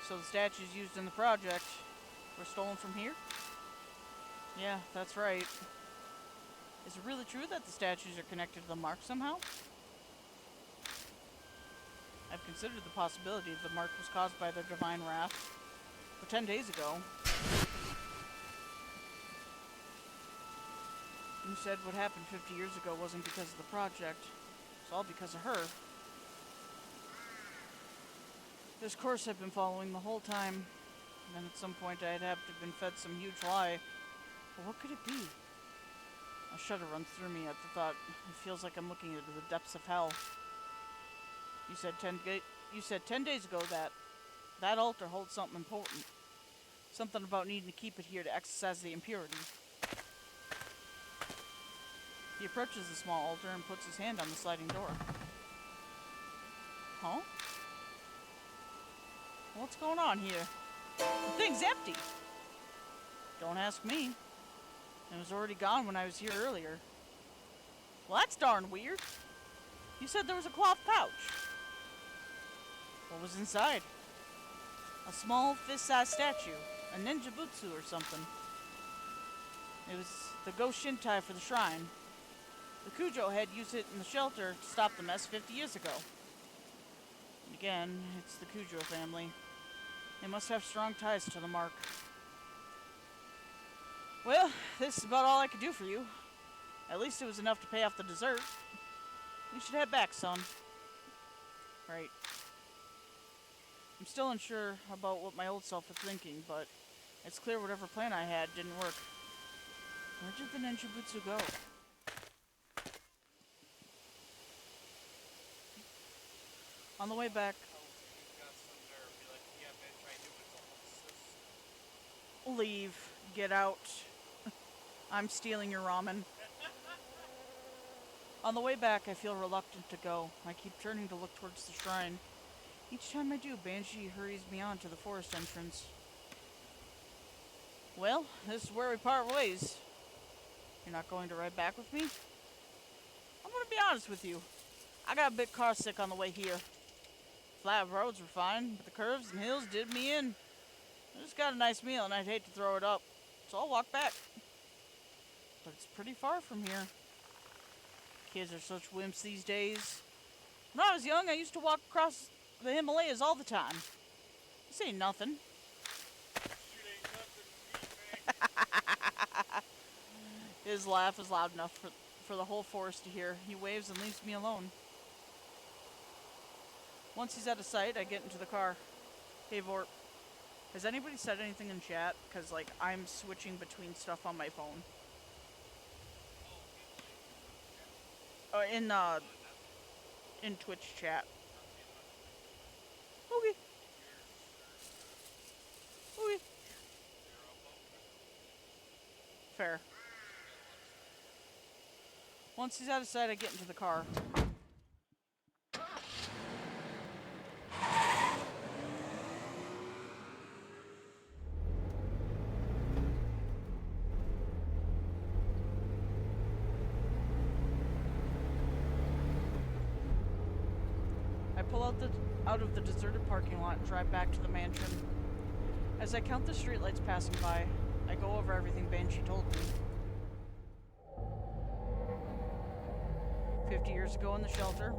Speaker 1: So the statues used in the project were stolen from here? Yeah, that's right. Is it really true that the statues are connected to the mark somehow? I've considered the possibility that the mark was caused by their divine wrath. But 10 days ago, you said what happened 50 years ago wasn't because of the project. It's all because of her. This course I've been following the whole time. And then at some point I'd have to have been fed some huge lie. But what could it be? A shudder runs through me at the thought. It feels like I'm looking into the depths of hell. You said 10 days ago that altar holds something important. Something about needing to keep it here to exorcise the impurity. He approaches the small altar and puts his hand on the sliding door. Huh? What's going on here? The thing's empty! Don't ask me. It was already gone when I was here earlier. Well, that's darn weird. You said there was a cloth pouch. What was inside? A small fist-sized statue. A ninja butsu or something. It was the Go Shintai for the shrine. The Kujo had used it in the shelter to stop the mess 50 years ago. And again, it's the Kujo family. They must have strong ties to the mark. Well, this is about all I could do for you. At least it was enough to pay off the dessert. We should head back, son. Right. I'm still unsure about what my old self was thinking, but it's clear whatever plan I had didn't work. Where did the ninja butsu go? On the way back, leave. Get out. I'm stealing your ramen. On the way back, I feel reluctant to go. I keep turning to look towards the shrine. Each time I do, Banshee hurries me on to the forest entrance. Well, this is where we part ways. You're not going to ride back with me? I'm gonna be honest with you. I got a bit car sick on the way here. Flat roads were fine, but the curves and hills did me in. I just got a nice meal and I'd hate to throw it up, so I'll walk back. But it's pretty far from here. Kids are such wimps these days. When I was young, I used to walk across the Himalayas all the time. This ain't nothing. His laugh is loud enough for the whole forest to hear. He waves and leaves me alone. Once he's out of sight, I get into the car. Hey Vorp, has anybody said anything in chat? Because, like, I'm switching between stuff on my phone. In Twitch chat. Okay. Okay. Fair. Once he's out of sight, I get into the car. I pull out of the deserted parking lot and drive back to the mansion. As I count the streetlights passing by, I go over everything Banshee told me. 50 years ago in the shelter,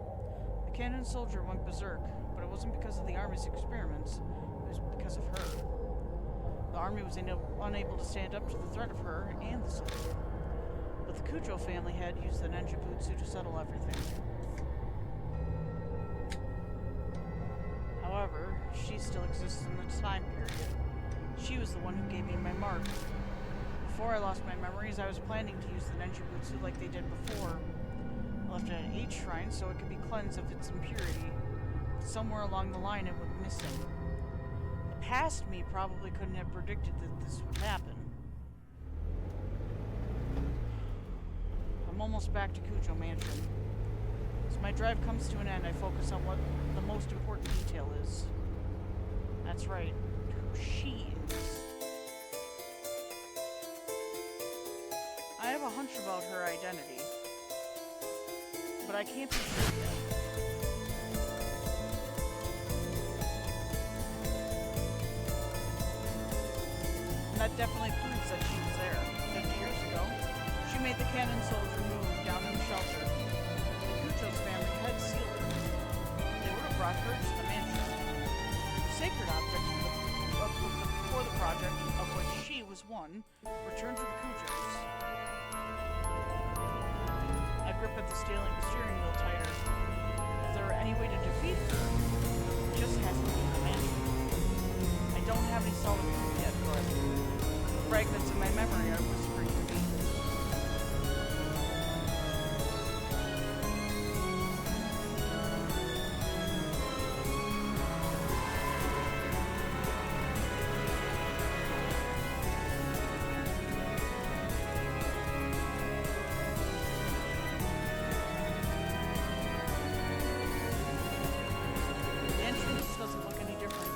Speaker 1: the Cannon soldier went berserk, but it wasn't because of the Army's experiments, it was because of her. The Army was unable to stand up to the threat of her and the soldier. But the Cujo family had used the Ninja Butsu to settle everything. However, she still exists in the time period. She was the one who gave me my mark. Before I lost my memories, I was planning to use the Ninja Butsu like they did before. I left it at H Shrine so it could be cleansed of its impurity. Somewhere along the line it went missing. The past me probably couldn't have predicted that this would happen. I'm almost back to Cujo Mansion. As my drive comes to an end, I focus on what the most important detail is. That's right, who she is. I have a hunch about her identity, but I can't be sure yet. And that definitely proves that she was there. 50 years ago, she made the Cannon soldier move down in the shelter. The Cujo's family had sealed her. They would have brought her to the mansion. Sacred objects for the project, of which she was one, returned to the Cujos. I grip at the steering wheel tighter. If there were any way to defeat her, it just has to be the mansion. I don't have any solid proof yet, but the fragments of my memory are whispering to me. The entrance doesn't look any different.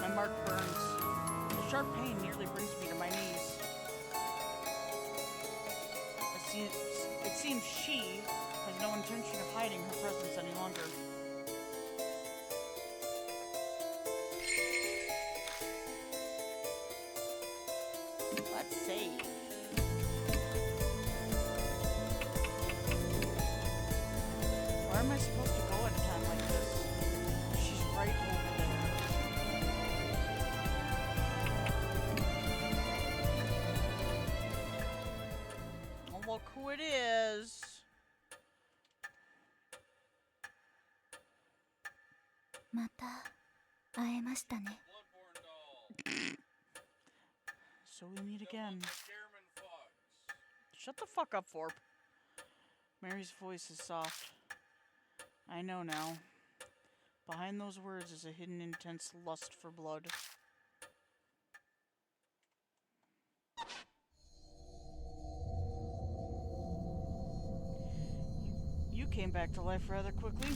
Speaker 1: My mark burns. A sharp pain nearly brings me to my knees. It seems she has no intention of hiding her presence any longer. Let's save. Where am I supposed to go at a time like this? She's right over there. Oh, look who it is.
Speaker 2: Bloodborne doll.
Speaker 1: So we meet again.
Speaker 2: Chairman Fox.
Speaker 1: Shut the fuck up, Vorp. Mary's voice is soft. I know now. Behind those words is a hidden intense lust for blood. You came back to life rather quickly.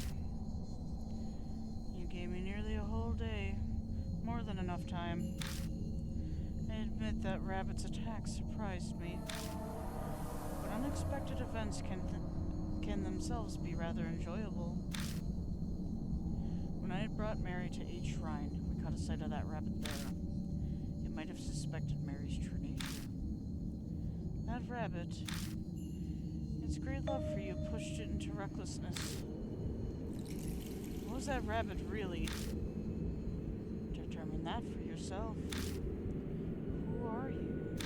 Speaker 1: You gave me nearly a whole day. More than enough time. I admit that Rabbit's attack surprised me. But unexpected events can themselves be rather enjoyable. When I had brought Mary to H Shrine, we caught a sight of that rabbit there. It might have suspected Mary's true nature. That rabbit, its great love for you pushed it into recklessness. What was that rabbit really? Determine that for yourself. Who are you?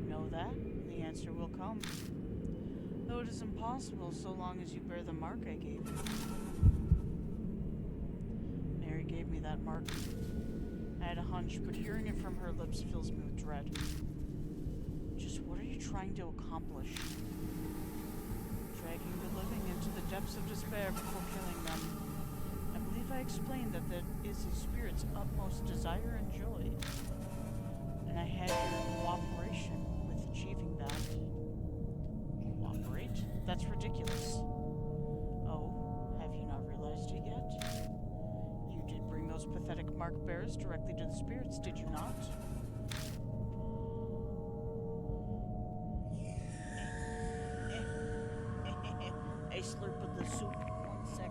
Speaker 1: Know that? The answer will come. though it is impossible so long as you bear the mark I gave you. Mary gave me that mark. I had a hunch, but hearing it from her lips fills me with dread. Just what are you trying to accomplish? Dragging the living into the depths of despair before killing them. I believe I explained that is a spirit's utmost desire and joy. And I had your cooperation with achieving that. Cooperate? That's ridiculous. Oh, have you not realized it yet? You did bring those pathetic mark bearers directly to the spirits, did you not? A slurp of the soup. 1 sec.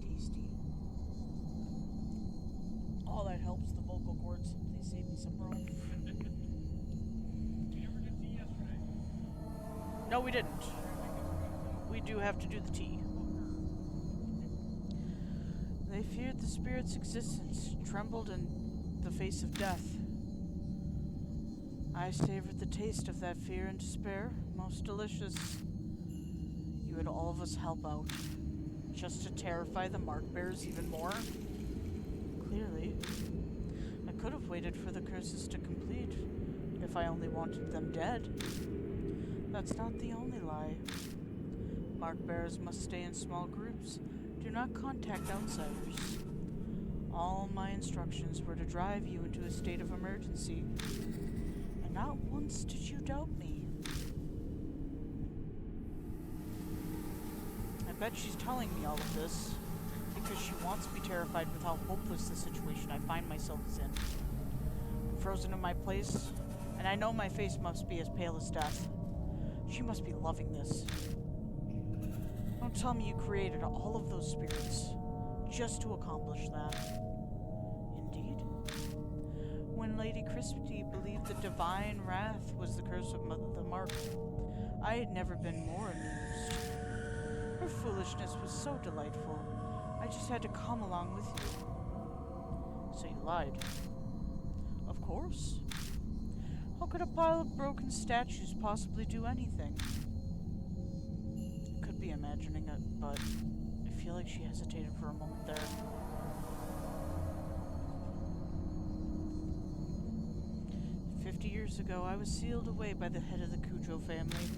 Speaker 1: Tasty. Oh, that helps the vocal cords. Please save me some room. No, we didn't. We do have to do the tea. They feared the spirit's existence, trembled in the face of death. I savored the taste of that fear and despair, most delicious. You had all of us help out, just to terrify the mark bearers even more. Clearly, I could have waited for the curses to complete, if I only wanted them dead. That's not the only lie. Mark bearers must stay in small groups. Do not contact outsiders. All my instructions were to drive you into a state of emergency. And not once did you doubt me. I bet she's telling me all of this because she wants me terrified with how hopeless the situation I find myself in. I'm frozen in my place, and I know my face must be as pale as death. She must be loving this. Don't tell me you created all of those spirits just to accomplish that. Indeed. When Lady Crispy believed the divine wrath was the curse of the mark, I had never been more amused. Her foolishness was so delightful. I just had to come along with you. So you lied. Of course. How could a pile of broken statues possibly do anything? Could be imagining it, but I feel like she hesitated for a moment there. Years ago, I was sealed away by the head of the Cujo family.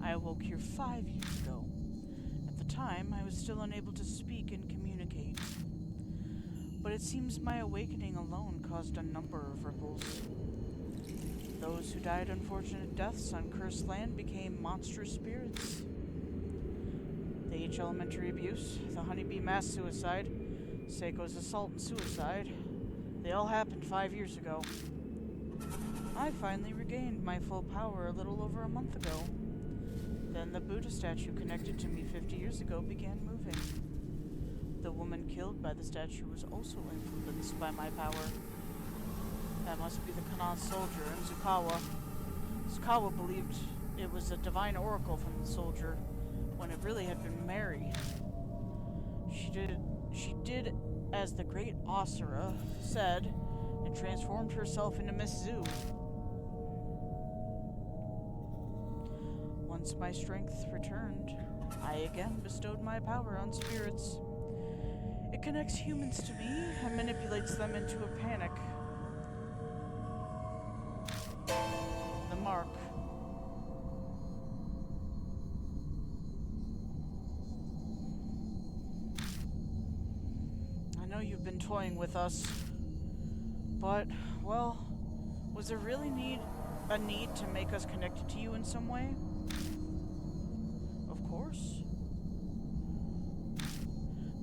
Speaker 1: I awoke here 5 years ago. At the time, I was still unable to speak and communicate. But it seems my awakening alone caused a number of ripples. Those who died unfortunate deaths on cursed land became monstrous spirits. The H elementary abuse, the honeybee mass suicide, Seiko's assault and suicide, they all happened 5 years ago. I finally regained my full power a little over a month ago. Then the Buddha statue connected to me 50 years ago began moving. The woman killed by the statue was also influenced by my power. That must be the Kanan soldier and Zukawa. Zukawa believed it was a divine oracle from the soldier, when it really had been Mary. She did as the great Asura said, and transformed herself into Miss Zoo. Once my strength returned, I again bestowed my power on spirits. It connects humans to me and manipulates them into a panic. The mark. I know you've been toying with us, but, well, was there really a need to make us connected to you in some way? Of course.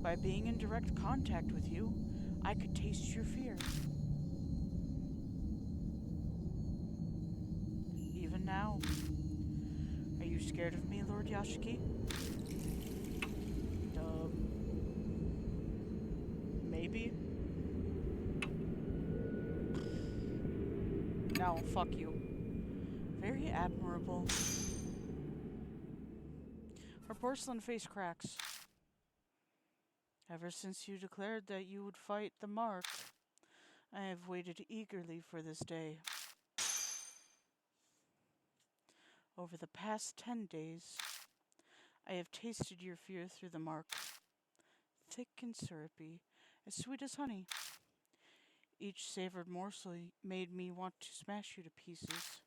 Speaker 1: By being in direct contact with you, I could taste your fear. Even now. Are you scared of me, Lord Yashiki? Maybe? No, fuck you. Very admirable. Her porcelain face cracks. Ever since you declared that you would fight the mark, I have waited eagerly for this day. Over the past 10 days, I have tasted your fear through the mark. Thick and syrupy, as sweet as honey. Each savored morsel made me want to smash you to pieces.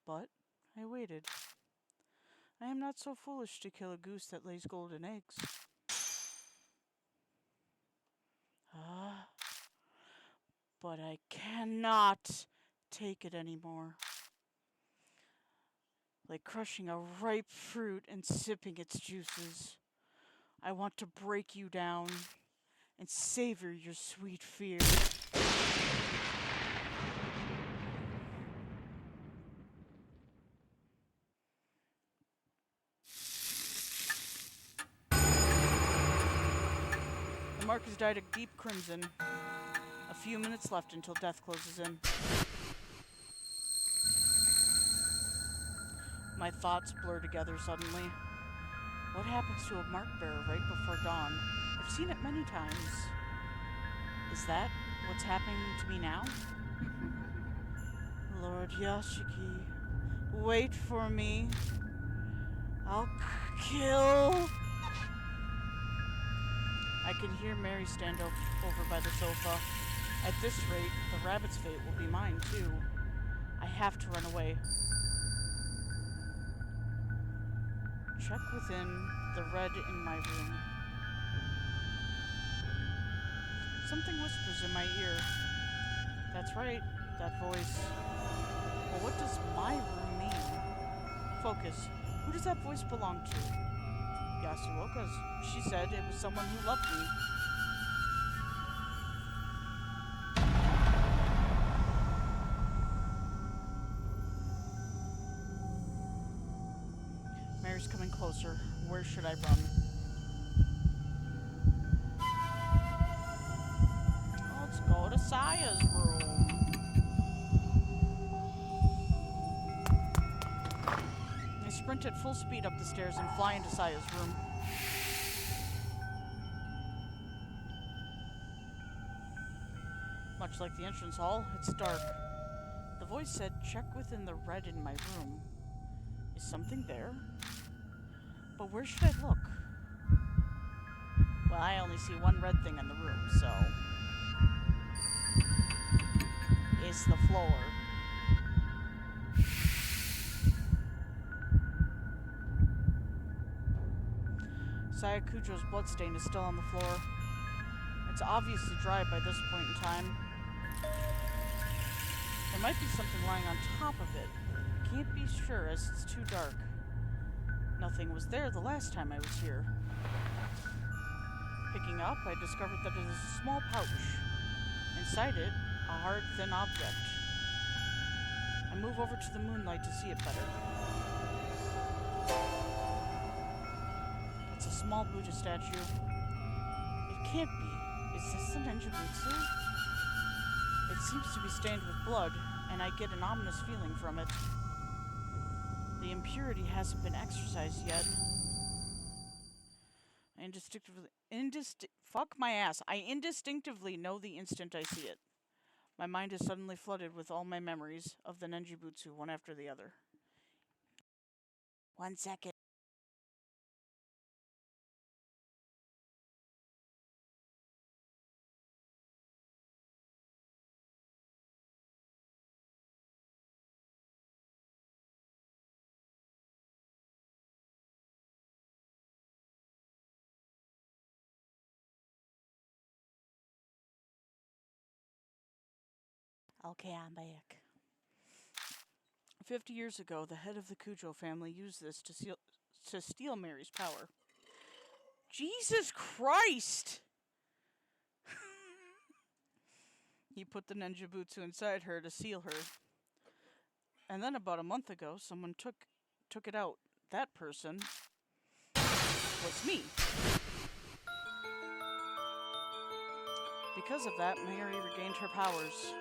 Speaker 1: But I waited. I am not so foolish to kill a goose that lays golden eggs. But I cannot take it anymore. Like crushing a ripe fruit and sipping its juices. I want to break you down and savor your sweet fear. The mark is dyed a deep crimson. A few minutes left until death closes in. My thoughts blur together suddenly. What happens to a mark bearer right before dawn? I've seen it many times. Is that what's happening to me now? Lord Yashiki, wait for me. I'll kill. I can hear Mary stand over by the sofa. At this rate, the rabbit's fate will be mine too. I have to run away. Check within the red in my room. Something whispers in my ear. That's right, that voice. Well, what does my room mean? Focus. Who does that voice belong to? Yasuoka's. She said it was someone who loved me. Mary's coming closer. Where should I run? Let's go to Saya's room. I sprint at full speed up the stairs and fly into Saya's room. Much like the entrance hall, it's dark. The voice said, check within the red in my room. Is something there? But where should I look? Well, I only see one red thing in the room, so... It's the floor. Saya Kujo's bloodstain is still on the floor. It's obviously dry by this point in time. There might be something lying on top of it. Can't be sure as it's too dark. Nothing was there the last time I was here. Picking up, I discovered that it is a small pouch. Inside it, a hard, thin object. I move over to the moonlight to see it better. It's a small Buddha statue. It can't be. Is this the Ninjabutsu? It seems to be stained with blood, and I get an ominous feeling from it. The impurity hasn't been exorcised yet. I instinctively know the instant I see it. My mind is suddenly flooded with all my memories of the Ninjabutsu, one after the other. 1 second. Okay, I'm back. 50 years ago, the head of the Kujo family used this to steal Mary's power. Jesus Christ! He put the Ninjabutsu inside her to seal her. And then about a month ago, someone took it out. That person was me. Because of that, Mary regained her powers.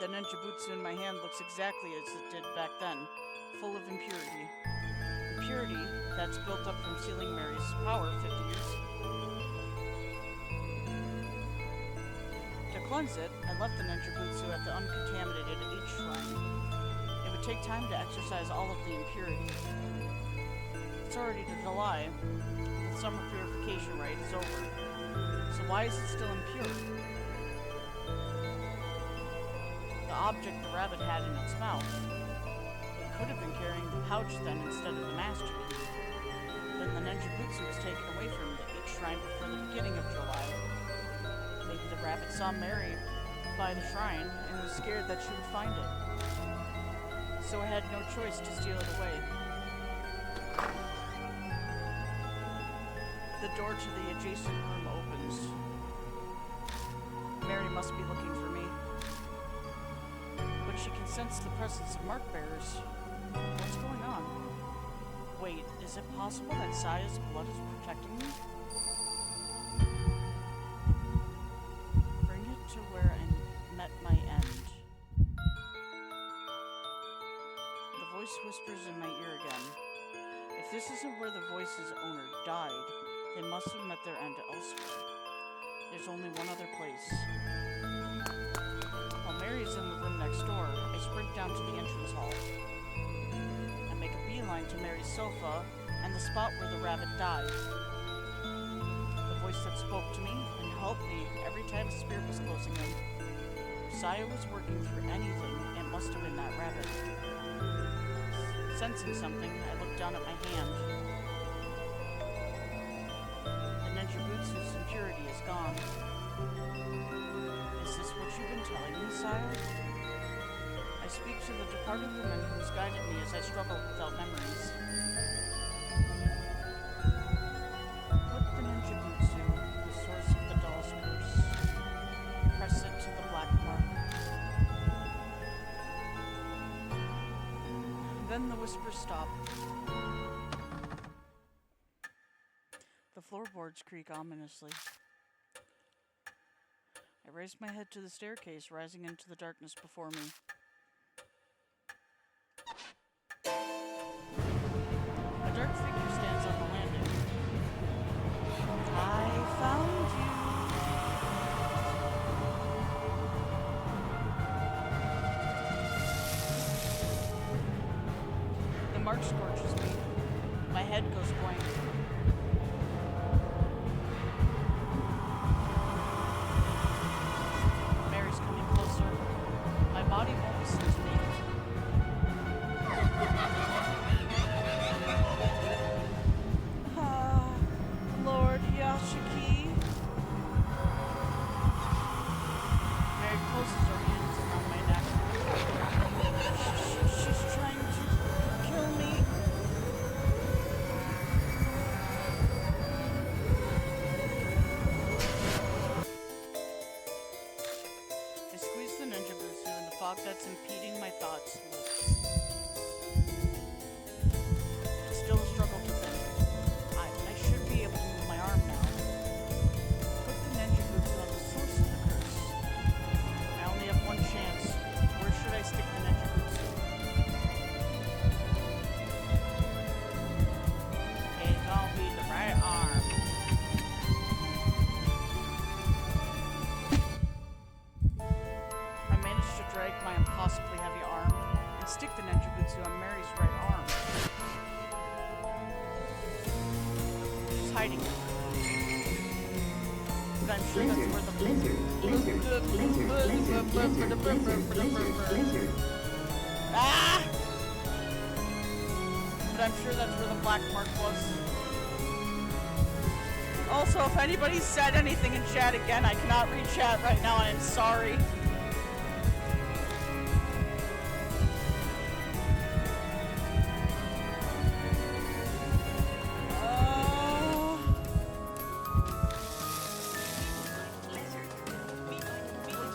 Speaker 1: The Ninjabutsu in my hand looks exactly as it did back then, full of impurity. Impurity that's built up from sealing Mary's power 50 years. To cleanse it, I left the Ninjabutsu at the uncontaminated H shrine. It would take time to exorcise all of the impurity. It's already July. The summer purification rite is over. So why is it still impure? The object the rabbit had in its mouth. It could have been carrying the pouch then instead of the master key. Then the ninja butsu was taken away from the shrine before the beginning of July. Maybe the rabbit saw Mary by the shrine and was scared that she would find it. So it had no choice to steal it away. The door to the adjacent room opens. Mary must be looking for me. But she can sense the presence of mark bearers. What's going on? Wait, is it possible that Saya's blood is protecting me? Bring it to where I met my end. The voice whispers in my ear again. If this isn't where the voice's owner died, they must have met their end elsewhere. There's only one other place. While Mary's in the room next door, I sprint down to the entrance hall. I make a beeline to Mary's sofa and the spot where the rabbit died. The voice that spoke to me and helped me every time a spirit was closing in. If Saya was working through anything, it must have been that rabbit. Sensing something, I look down at my hand. The ninja butsu's impurity is gone. Is this what you've been telling me, Saya? I speak to the departed woman who's guided me as I struggle without memories. Put the ninja butsu, the source of the doll's curse. Press it to the black mark. Then the whispers stop. The floorboards creak ominously. I raise my head to the staircase, rising into the darkness before me. A dark figure stands on the landing. I found you. The mark scorches me. My head goes blank. Mary's coming closer. My body won't listen to me. Lord Yashiki. Mary closes her hands around my neck. She's trying to kill me. I squeeze the ninja butsu and the fog that's impeding my thoughts lifts. It's still a struggle to think. I should be able to move my arm now. Put the ninja butsu on the source of the curse. I only have one chance. Where should I stick the ninja butsu? It's gonna be the right arm. I managed to drag my impossibly heavy arm and stick the ninja butsu on Mary's right arm. She's hiding it. But I'm sure that's where Ah! But I'm sure that's where the black mark was. Also, if anybody said anything in chat again, I cannot read chat right now, and I'm sorry.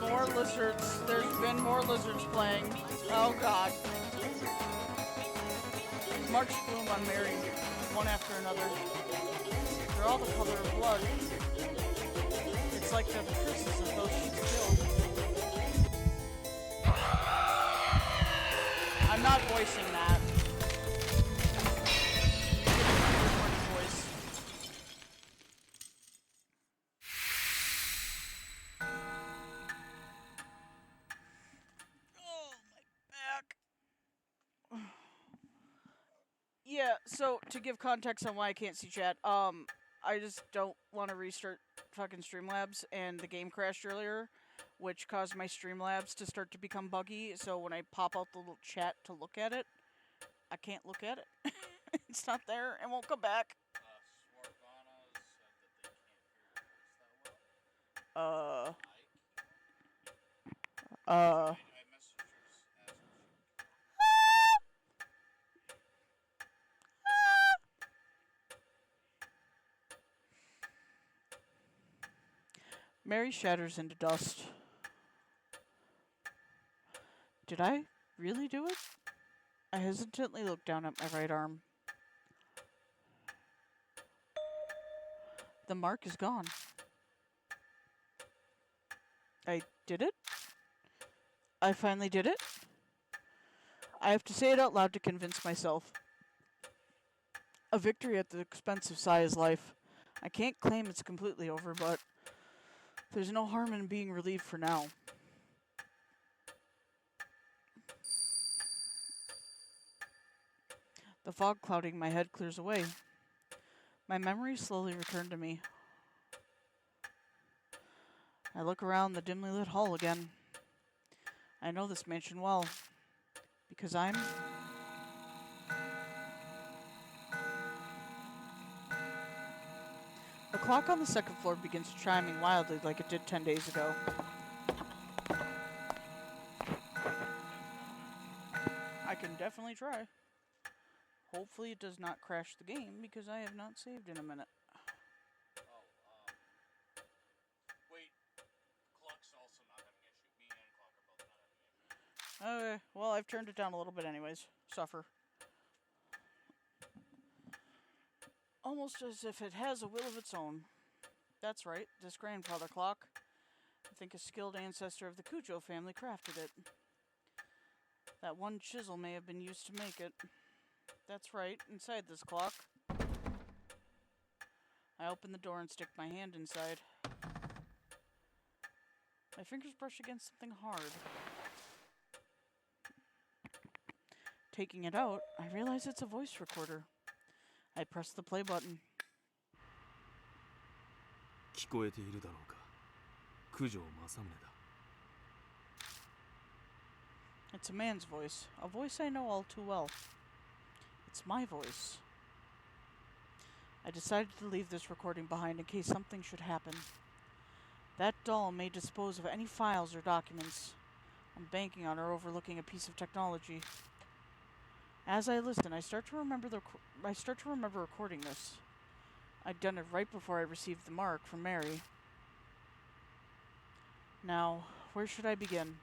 Speaker 1: More lizards. There's been more lizards playing. Oh god. Marks bloom on Mary, one after another. They're all the color of blood. It's like they're the curses of those she's killed. I'm not voicing that. Voice. Oh, my back. So, to give context on why I can't see chat, I just don't want to restart fucking Streamlabs, and the game crashed earlier, which caused my Streamlabs to start to become buggy, so when I pop out the little chat to look at it, I can't look at it. It's not there, and won't come back.
Speaker 2: Swarvana said that they can't hear your voice that well. I messaged her to ask if
Speaker 1: Mary shatters into dust. Did I really do it? I hesitantly look down at my right arm. The mark is gone. I did it? I finally did it? I have to say it out loud to convince myself. A victory at the expense of Saya's life. I can't claim it's completely over, but there's no harm in being relieved for now. The fog clouding my head clears away. My memories slowly return to me. I look around the dimly lit hall again. I know this mansion well, because I'm... The clock on the second floor begins chiming wildly like it did 10 days ago. I can definitely try. Hopefully it does not crash the game, because I have not saved in a minute.
Speaker 2: wait, Clock's also not having an issue. Me and Clock are both not having an issue.
Speaker 1: Okay, well, I've turned it down a little bit anyways. Suffer. Almost as if it has a will of its own. That's right, this grandfather clock. I think a skilled ancestor of the Cujo family crafted it. That one chisel may have been used to make it. That's right, inside this clock. I open the door and stick my hand inside. My fingers brush against something hard. Taking it out, I realize it's a voice recorder. I press the play button.
Speaker 5: 聞こえているだろうか。九条正宗だ。
Speaker 1: It's a man's voice, a voice I know all too well. It's my voice. I decided to leave this recording behind in case something should happen. That doll may dispose of any files or documents. I'm banking on her overlooking a piece of technology. As I listen, I start to remember recording this. I'd done it right before I received the mark from Mary. Now, where should I begin?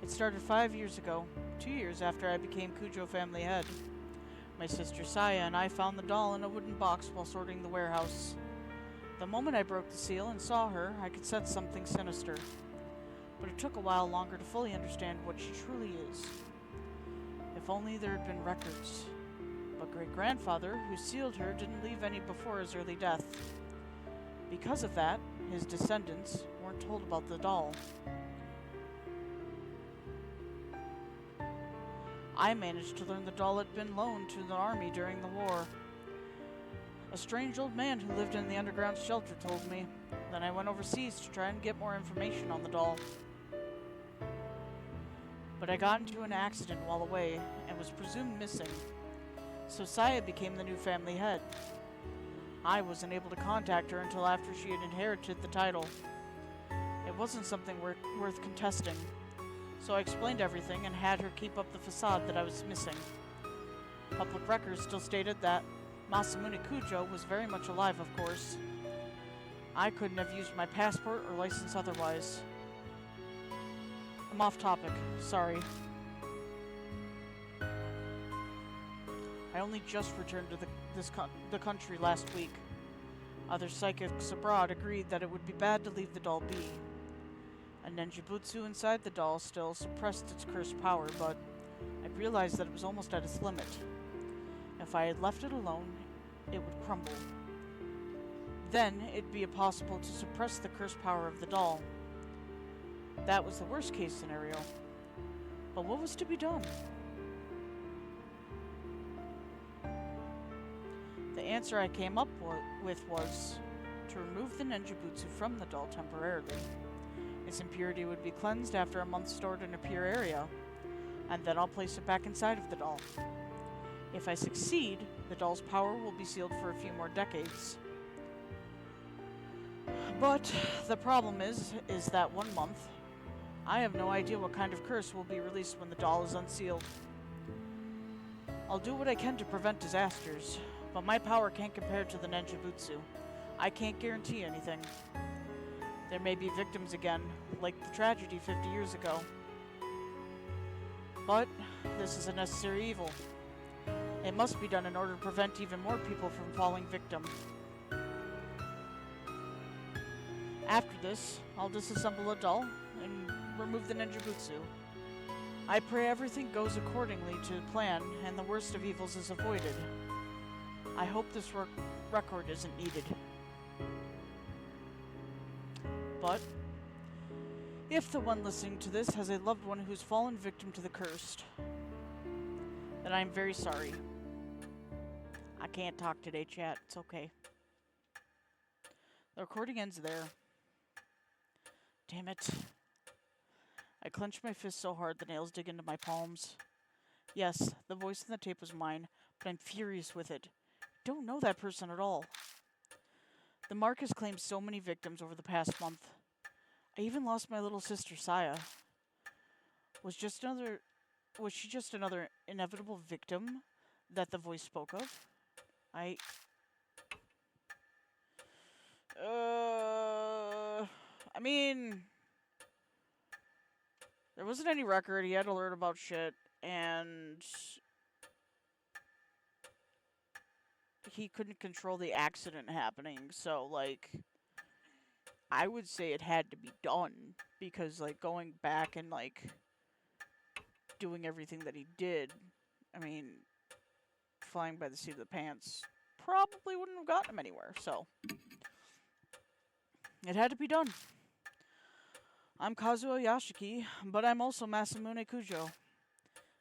Speaker 1: It started 5 years ago, 2 years after I became Cujo family head. My sister Saya and I found the doll in a wooden box while sorting the warehouse. The moment I broke the seal and saw her, I could sense something sinister. But it took a while longer to fully understand what she truly is. If only there had been records. But great-grandfather, who sealed her, didn't leave any before his early death. Because of that, his descendants weren't told about the doll. I managed to learn the doll had been loaned to the army during the war. A strange old man who lived in the underground shelter told me. Then I went overseas to try and get more information on the doll. But I got into an accident while away and was presumed missing. So Saya became the new family head. I wasn't able to contact her until after she had inherited the title. It wasn't something worth contesting. So I explained everything and had her keep up the facade that I was missing. Public records still stated that Masamune Cujo was very much alive, of course. I couldn't have used my passport or license otherwise. I'm off topic, sorry. I only just returned to the country last week. Other psychics abroad agreed that it would be bad to leave the doll be. A Nenjibutsu inside the doll still suppressed its cursed power, but I realized that it was almost at its limit. If I had left it alone, it would crumble. Then it'd be impossible to suppress the cursed power of the doll. That was the worst case scenario. But what was to be done? The answer I came up with was to remove the Nenjibutsu from the doll temporarily. Its impurity would be cleansed after a month stored in a pure area, and then I'll place it back inside of the doll. If I succeed, the doll's power will be sealed for a few more decades. But the problem is that 1 month, I have no idea what kind of curse will be released when the doll is unsealed. I'll do what I can to prevent disasters, but my power can't compare to the Nenjibutsu. I can't guarantee anything. There may be victims again, like the tragedy 50 years ago. But this is a necessary evil. It must be done in order to prevent even more people from falling victim. After this, I'll disassemble a doll and remove the Nenjibutsu. I pray everything goes accordingly to plan and the worst of evils is avoided. I hope this record isn't needed. But if the one listening to this has a loved one who's fallen victim to the cursed, then I'm very sorry. I can't talk today, chat. It's okay. The recording ends there. Damn it. I clenched my fist so hard the nails dig into my palms. Yes, the voice in the tape was mine, but I'm furious with it. I don't know that person at all. The mark has claimed so many victims over the past month. I even lost my little sister, Saya. Was she just another inevitable victim that the voice spoke of? I mean, there wasn't any record. He had to learn about shit, and he couldn't control the accident happening. So, like, I would say it had to be done, because, like, going back and, like, doing everything that he did, I mean, flying by the seat of the pants probably wouldn't have gotten him anywhere, so it had to be done. I'm Kazuo Yashiki, but I'm also Masamune Kujo.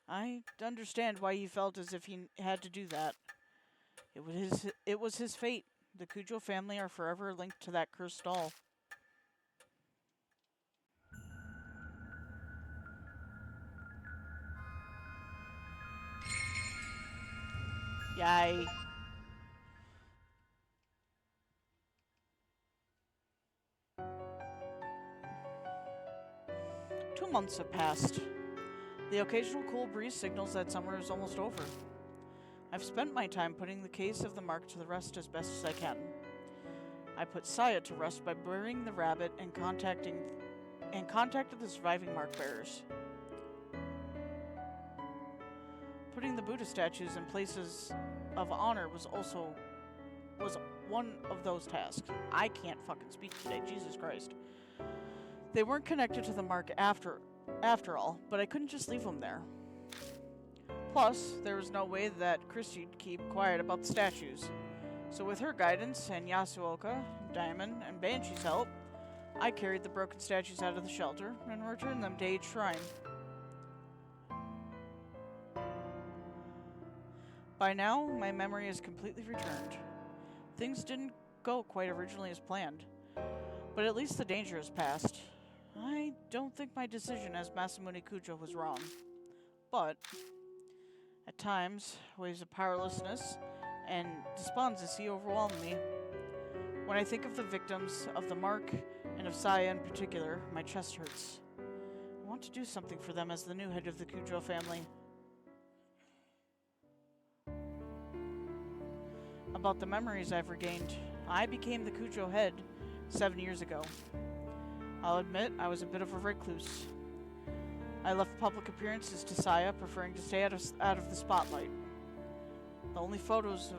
Speaker 1: I understand why he felt as if he had to do that. It was his fate. The Kujo family are forever linked to that cursed doll. Yay. Two months have passed. The occasional cool breeze signals that summer is almost over. I've spent my time putting the case of the mark to the rest as best as I can. I put Saya to rest by burying the rabbit and contacted the surviving mark bearers. Putting the Buddha statues in places of honor was one of those tasks. I can't fucking speak today, Jesus Christ. They weren't connected to the mark after all, but I couldn't just leave them there. Plus, there was no way that Chrissy'd keep quiet about the statues. So with her guidance, and Yasuoka, Diamond, and Banshee's help, I carried the broken statues out of the shelter and returned them to each shrine. By now, my memory is completely returned. Things didn't go quite originally as planned, but at least the danger has passed. I don't think my decision as Masamune Kujo was wrong, but at times, waves of powerlessness and despondency overwhelm me. When I think of the victims of the mark, and of Saya in particular, my chest hurts. I want to do something for them as the new head of the Kujo family. About the memories I've regained, I became the Kujo head 7 years ago. I'll admit I was a bit of a recluse. I left public appearances to Saya, preferring to stay out of the spotlight. The only photos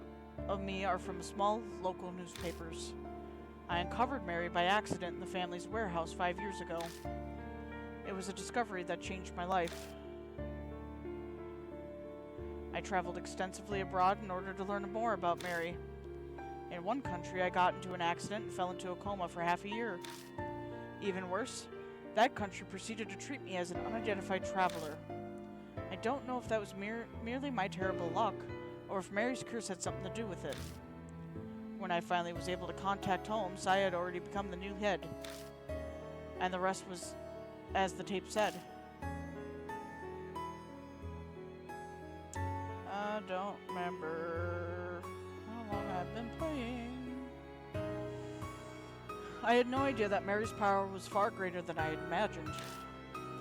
Speaker 1: of me are from small local newspapers. I uncovered Mary by accident in the family's warehouse 5 years ago. It was a discovery that changed my life. I traveled extensively abroad in order to learn more about Mary. In one country, I got into an accident and fell into a coma for half a year. Even worse, that country proceeded to treat me as an unidentified traveler. don't know if that was merely my terrible luck, or if Mary's curse had something to do with it. When I finally was able to contact Holmes, I had already become the new head. And the rest was as the tape said. I don't remember how long I've been playing. I had no idea that Mary's power was far greater than I had imagined.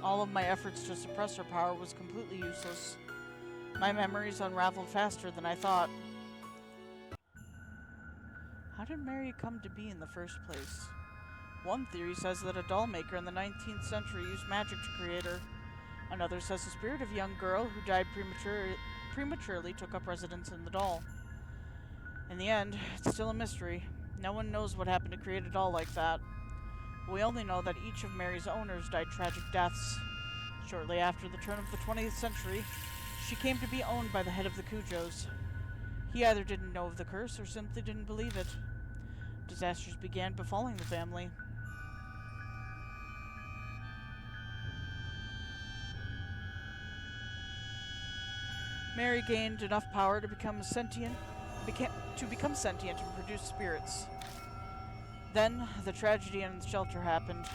Speaker 1: All of my efforts to suppress her power was completely useless. My memories unraveled faster than I thought. How did Mary come to be in the first place? One theory says that a doll maker in the 19th century used magic to create her. Another says the spirit of a young girl who died prematurely took up residence in the doll. In the end, it's still a mystery. No one knows what happened to create a doll like that. We only know that each of Mary's owners died tragic deaths. Shortly after the turn of the 20th century, she came to be owned by the head of the Cujos. He either didn't know of the curse or simply didn't believe it. Disasters began befalling the family. Mary gained enough power to become sentient and produce spirits. Then, the tragedy in the shelter happened.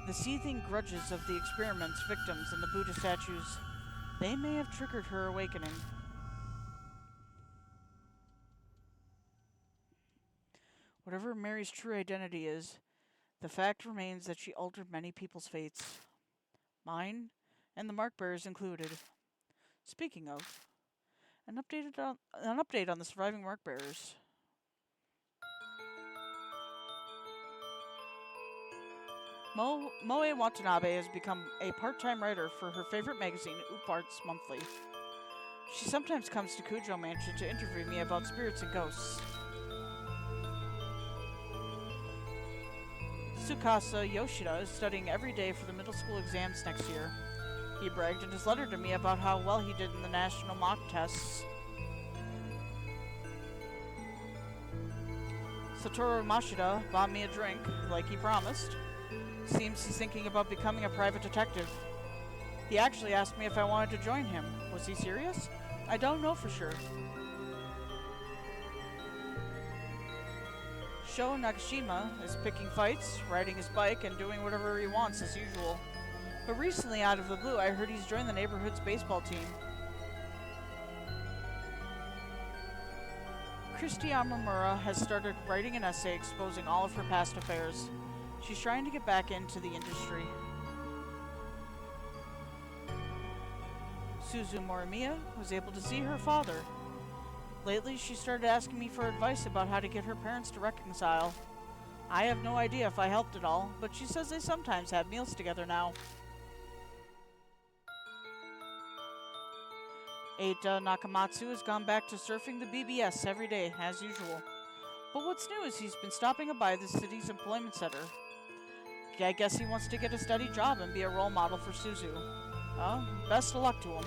Speaker 1: The seething grudges of the experiment's victims and the Buddha statues, they may have triggered her awakening. Whatever Mary's true identity is, the fact remains that she altered many people's fates. Mine, and the Mark Bearers included. Speaking of, an update on the surviving Mark Bearers. Moe Watanabe has become a part-time writer for her favorite magazine, Oop Arts Monthly. She sometimes comes to Kujo Mansion to interview me about spirits and ghosts. Tsukasa Yoshida is studying every day for the middle school exams next year. He bragged in his letter to me about how well he did in the national mock tests. Satoru Mashida bought me a drink, like he promised. Seems he's thinking about becoming a private detective. He actually asked me if I wanted to join him. Was he serious? I don't know for sure. Sho Nagashima is picking fights, riding his bike, and doing whatever he wants as usual. But recently, out of the blue, I heard he's joined the neighborhood's baseball team. Christy Amamura has started writing an essay exposing all of her past affairs. She's trying to get back into the industry. Suzu Morimiya was able to see her father. Lately, she started asking me for advice about how to get her parents to reconcile. I have no idea if I helped at all, but she says they sometimes have meals together now. Eita Nakamatsu has gone back to surfing the BBS every day, as usual. But what's new is he's been stopping by the city's employment center. I guess he wants to get a steady job and be a role model for Suzu. Well, best of luck to him.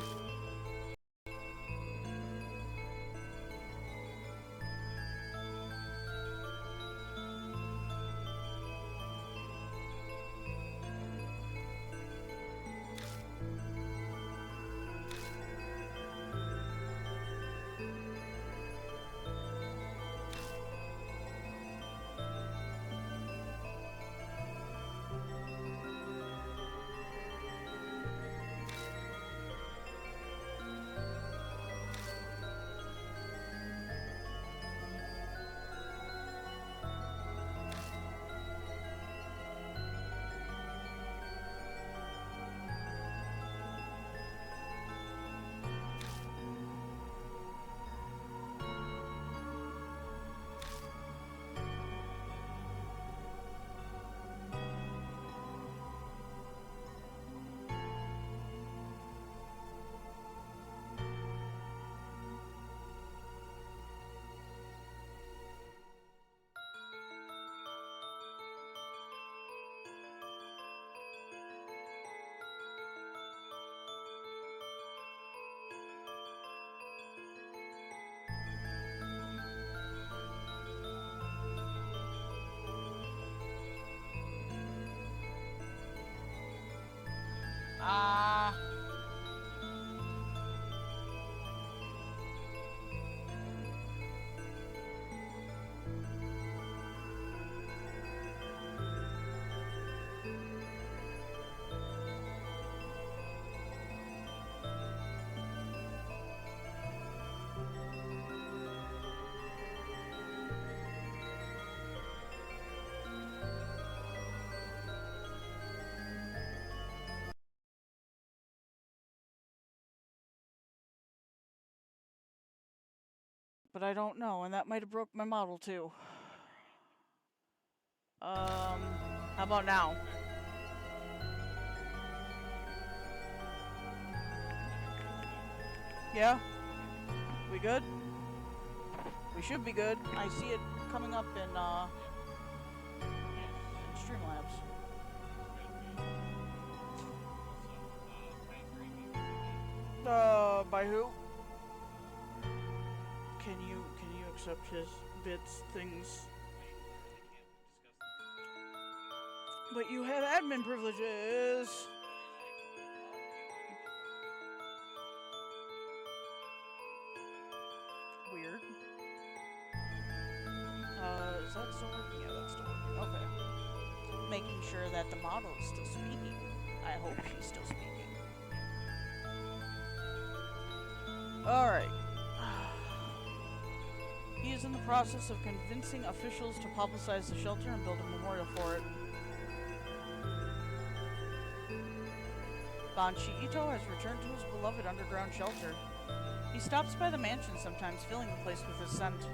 Speaker 1: But I don't know, and that might have broke my model too. How about now? Yeah? We good? We should be good. I see it coming up in Streamlabs. By who? Can you accept his bits, things? But you have admin privileges! Weird. Is that still working? Yeah, that's still working. Okay. Making sure that the model is still speaking. I hope she's still speaking. Alright. He is in the process of convincing officials to publicize the shelter and build a memorial for it. Banshi Ito has returned to his beloved underground shelter. He stops by the mansion sometimes, filling the place with his scent.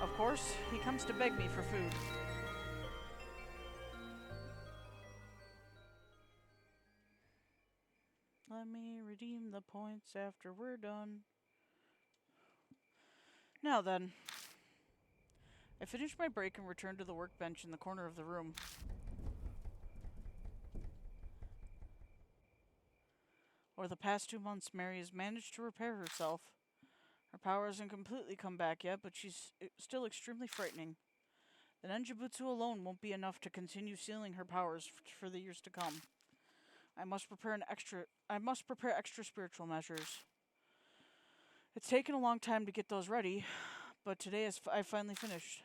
Speaker 1: Of course, he comes to beg me for food. Let me redeem the points after we're done. Now then. I finished my break and returned to the workbench in the corner of the room. Over the past 2 months, Mary has managed to repair herself. Her power hasn't completely come back yet, but she's still extremely frightening. The Nenjutsu alone won't be enough to continue sealing her powers for the years to come. I must prepare extra spiritual measures. It's taken a long time to get those ready, but today I finally finished.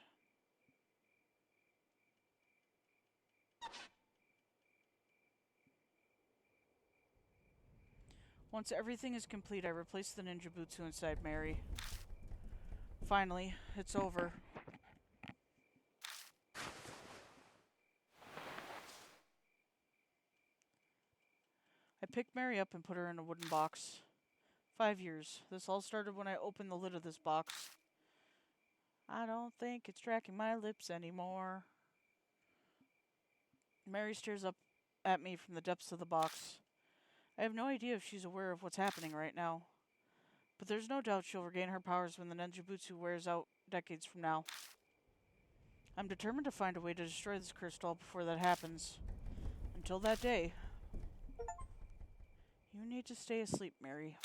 Speaker 1: Once everything is complete, I replace the Ninjabutsu inside Mary. Finally, it's over. I picked Mary up and put her in a wooden box. 5 years. This all started when I opened the lid of this box. I don't think it's tracking my lips anymore. Mary stares up at me from the depths of the box. I have no idea if she's aware of what's happening right now. But there's no doubt she'll regain her powers when the Nenjutsu wears out decades from now. I'm determined to find a way to destroy this cursed doll before that happens. Until that day, you need to stay asleep, Mary.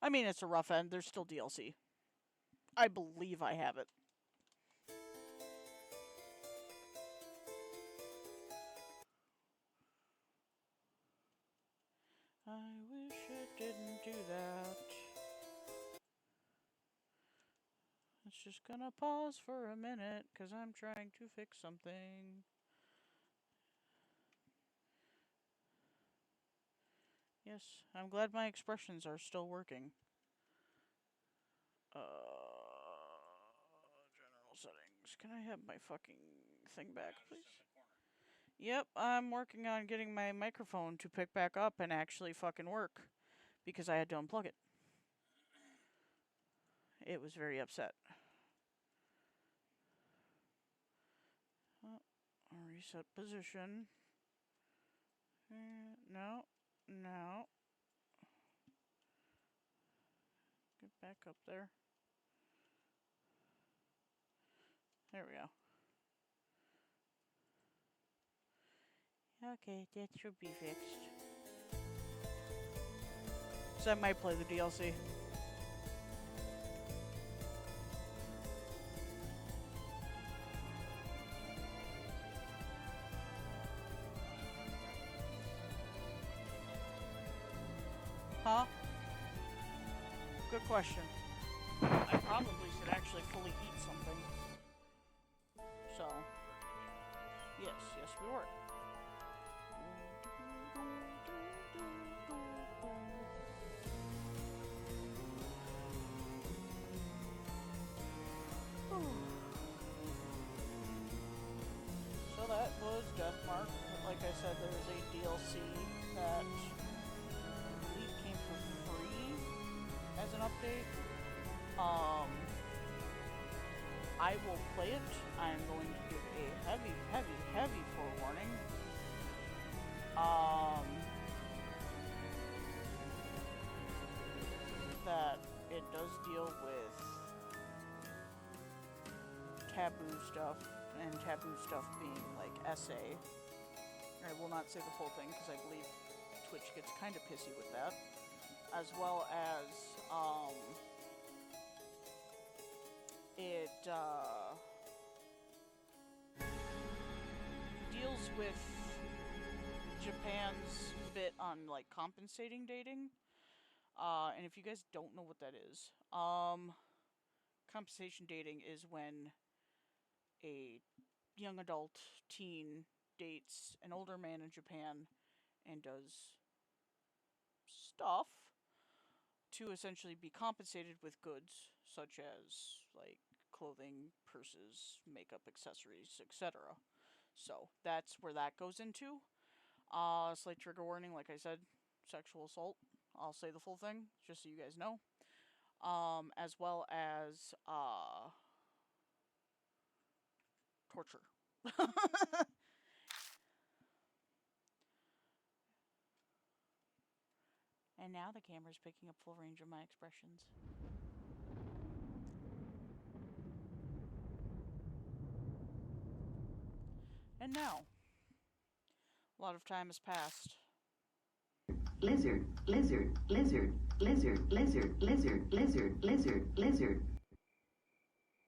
Speaker 1: I mean, it's a rough end. There's still DLC. I believe I have it. I wish it didn't do that. It's just gonna pause for a minute, because I'm trying to fix something. Yes, I'm glad my expressions are still working. General settings. Can I have my fucking thing back, please? Yep, I'm working on getting my microphone to pick back up and actually fucking work. Because I had to unplug it. It was very upset. Reset position. No. No. Get back up there. There we go. Okay, that should be fixed. So I might play the DLC. Huh? Good question. I probably should actually fully eat something. So, yes, we were. was Deathmark. Like I said, there was a DLC that I believe came for free as an update. I will play it. I'm going to give a heavy forewarning. That it does deal with taboo stuff, and taboo stuff being like SA. I will not say the full thing because I believe Twitch gets kind of pissy with that. As well as, it deals with Japan's bit on like compensating dating. And if you guys don't know what that is, compensation dating is when a young adult teen dates an older man in Japan and does stuff to essentially be compensated with goods such as like clothing, purses, makeup, accessories, etc. So that's where that goes into. Slight trigger warning, like I said, sexual assault. I'll say the full thing, just so you guys know. As well as, torture. And now the camera's picking up full range of my expressions. And now, a lot of time has passed.
Speaker 6: Lizard, lizard, lizard, lizard, lizard, lizard, lizard, lizard, lizard.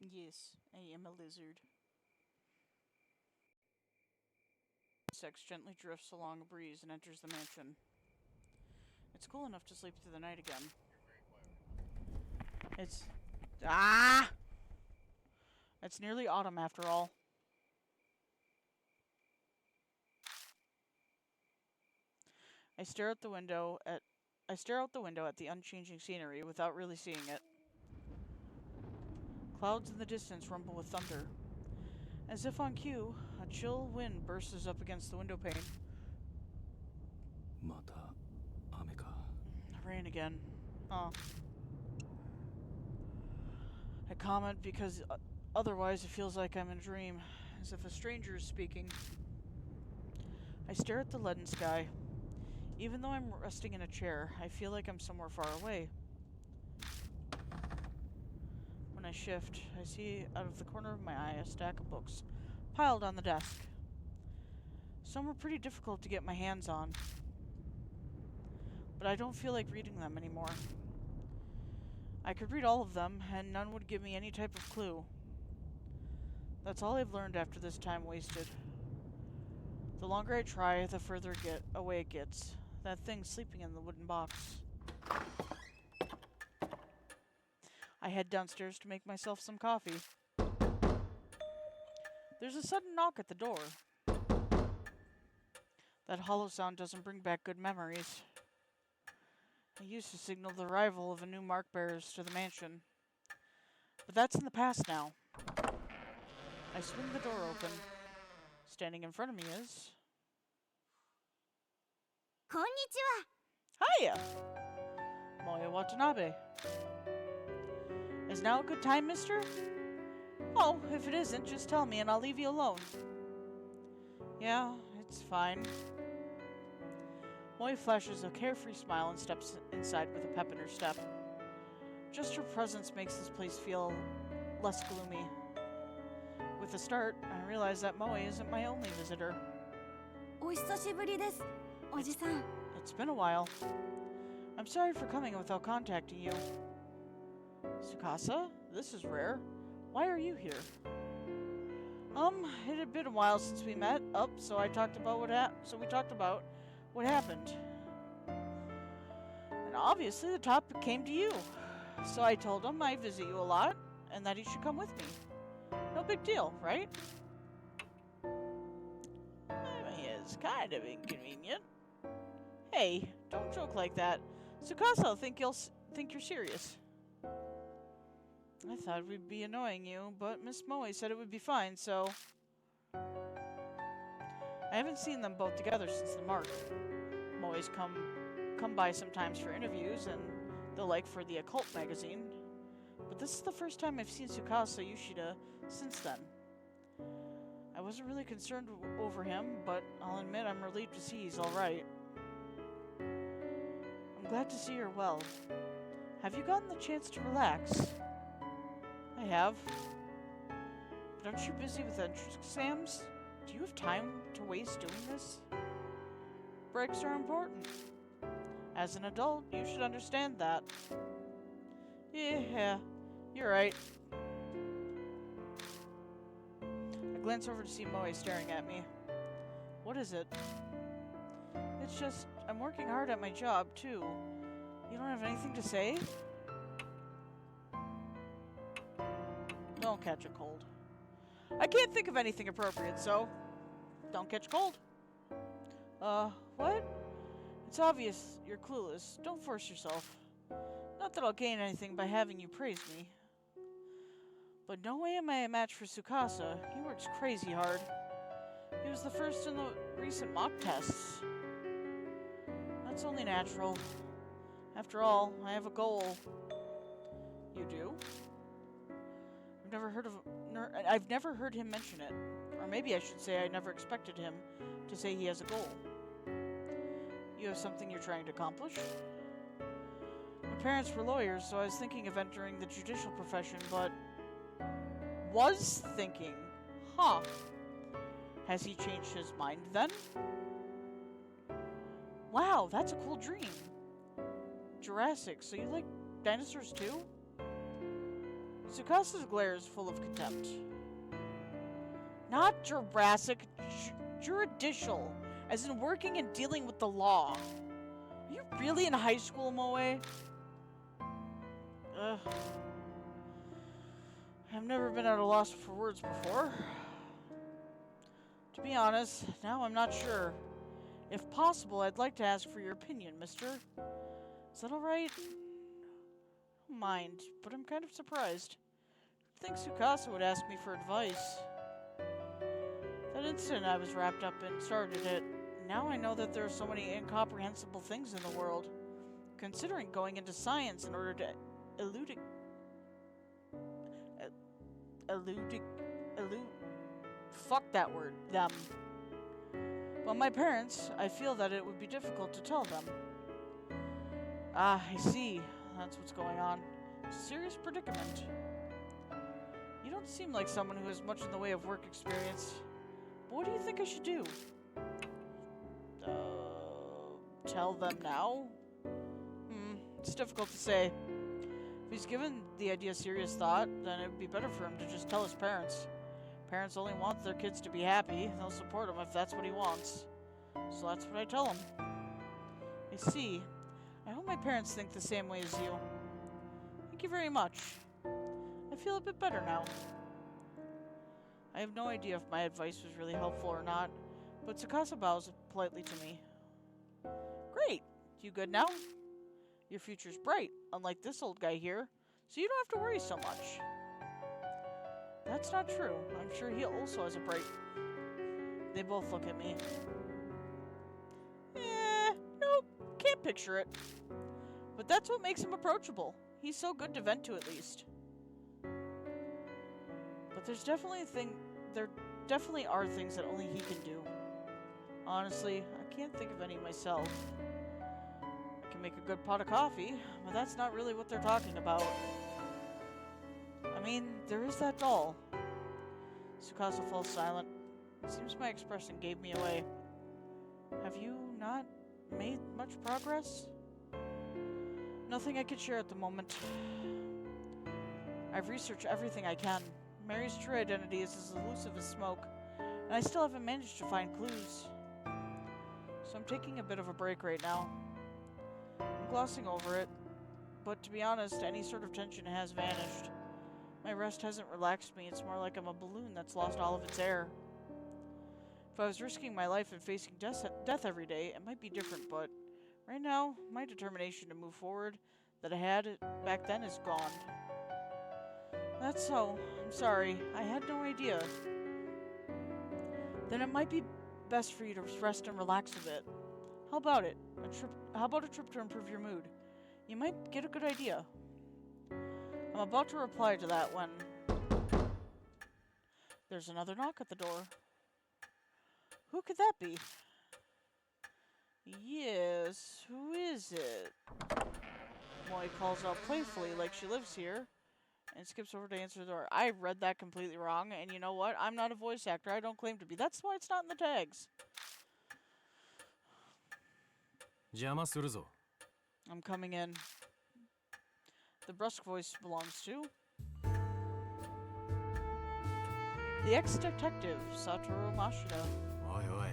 Speaker 1: Yes, I am a lizard. Sex gently drifts along a breeze and enters the mansion. It's cool enough to sleep through the night again. It's nearly autumn after all. I stare out the window at the unchanging scenery without really seeing it. Clouds in the distance rumble with thunder. As if on cue, a chill wind bursts up against the window pane.
Speaker 5: また雨か。
Speaker 1: Rain again. Huh. I comment because otherwise it feels like I'm in a dream, as if a stranger is speaking. I stare at the leaden sky. Even though I'm resting in a chair, I feel like I'm somewhere far away. When I shift, I see out of the corner of my eye a stack of books piled on the desk. Some were pretty difficult to get my hands on, but I don't feel like reading them anymore. I could read all of them, and none would give me any type of clue. That's all I've learned after this time wasted. The longer I try, the further away it gets. That thing sleeping in the wooden box. I head downstairs to make myself some coffee. There's a sudden knock at the door. That hollow sound doesn't bring back good memories. I used to signal the arrival of a new mark bearers to the mansion. But that's in the past now. I swing the door open. Standing in front of me is...
Speaker 3: こんにちは。
Speaker 1: Hiya! Moe Watanabe. Is now a good time, mister? Oh, if it isn't, just tell me and I'll leave you alone. Yeah, it's fine. Moe flashes a carefree smile and steps inside with a pep in her step. Just her presence makes this place feel less gloomy. With a start, I realize that Moe isn't my only visitor.
Speaker 3: お久しぶりです、おじさん。
Speaker 1: It's been a while. I'm sorry for coming without contacting you. Tsukasa, this is rare. Why are you here? It had been a while since we met. So we talked about what happened. And obviously the topic came to you. So I told him I visit you a lot and that he should come with me. No big deal, right? I mean, it's kind of inconvenient. Hey, don't joke like that. Tsukasa will think you're serious. I thought we'd be annoying you, but Miss Moe said it would be fine, so... I haven't seen them both together since the mark. Moe's come by sometimes for interviews and the like for the Occult magazine, but this is the first time I've seen Tsukasa Yoshida since then. I wasn't really concerned over him, but I'll admit I'm relieved to see he's alright. I'm glad to see you're well. Have you gotten the chance to relax? I have. But aren't you busy with entrance exams? Do you have time to waste doing this? Breaks are important. As an adult, you should understand that. Yeah, you're right. I glance over to see Moe staring at me. What is it? It's just, I'm working hard at my job, too. You don't have anything to say? Don't catch a cold. I can't think of anything appropriate, so don't catch a cold. What? It's obvious you're clueless. Don't force yourself. Not that I'll gain anything by having you praise me. But no way am I a match for Tsukasa. He works crazy hard. He was the first in the recent mock tests. That's only natural. After all, I have a goal. You do? I've never heard him mention it. Or maybe I should say I never expected him to say he has a goal. You have something you're trying to accomplish? My parents were lawyers, so I was thinking of entering the judicial profession, but... Was thinking. Huh. Has he changed his mind then? Wow, that's a cool dream. Jurassic, so you like dinosaurs too? Tsukasa's glare is full of contempt. Not Jurassic, juridical, as in working and dealing with the law. Are you really in high school, Moe? Ugh. I've never been at a loss for words before. To be honest, now I'm not sure. If possible, I'd like to ask for your opinion, mister. Is that alright? Don't mind, but I'm kind of surprised. I think Tsukasa would ask me for advice. That instant I was wrapped up in started it. Now I know that there are so many incomprehensible things in the world. Considering going into science in order to elude fuck that word, them. But my parents, I feel that it would be difficult to tell them. Ah, I see. That's what's going on. Serious predicament. You don't seem like someone who has much in the way of work experience. But what do you think I should do? Tell them now? It's difficult to say. If he's given the idea serious thought, then it would be better for him to just tell his parents. Parents only want their kids to be happy. They'll support him if that's what he wants. So that's what I tell him. I see. I hope my parents think the same way as you. Thank you very much. I feel a bit better now. I have no idea if my advice was really helpful or not, but Tsukasa bows politely to me. Great! You good now? Your future's bright, unlike this old guy here, so you don't have to worry so much. That's not true. I'm sure he also has a bright... They both look at me. Nope. Can't picture it. But that's what makes him approachable. He's so good to vent to, at least. But there definitely are things that only he can do. Honestly, I can't think of any myself. I can make a good pot of coffee, but that's not really what they're talking about. I mean, there is that doll. Tsukasa falls silent. It seems my expression gave me away. Have you not made much progress? Nothing I could share at the moment. I've researched everything I can. Mary's true identity is as elusive as smoke, and I still haven't managed to find clues. So I'm taking a bit of a break right now. I'm glossing over it, but to be honest, any sort of tension has vanished. My rest hasn't relaxed me. It's more like I'm a balloon that's lost all of its air. If I was risking my life and facing death every day, it might be different, but right now, my determination to move forward that I had back then is gone. That's so. I'm sorry. I had no idea. Then it might be best for you to rest and relax a bit. How about it? How about a trip to improve your mood? You might get a good idea. I'm about to reply to that when there's another knock at the door. Who could that be? Yes, who is it? Molly calls out playfully like she lives here and skips over to answer the door. I read that completely wrong, and you know what? I'm not a voice actor. I don't claim to be. That's why it's not in the tags.
Speaker 5: 邪魔するぞ。
Speaker 1: I'm coming in. The brusque voice belongs to the ex-detective, Satoru Mashida.
Speaker 5: おいおい、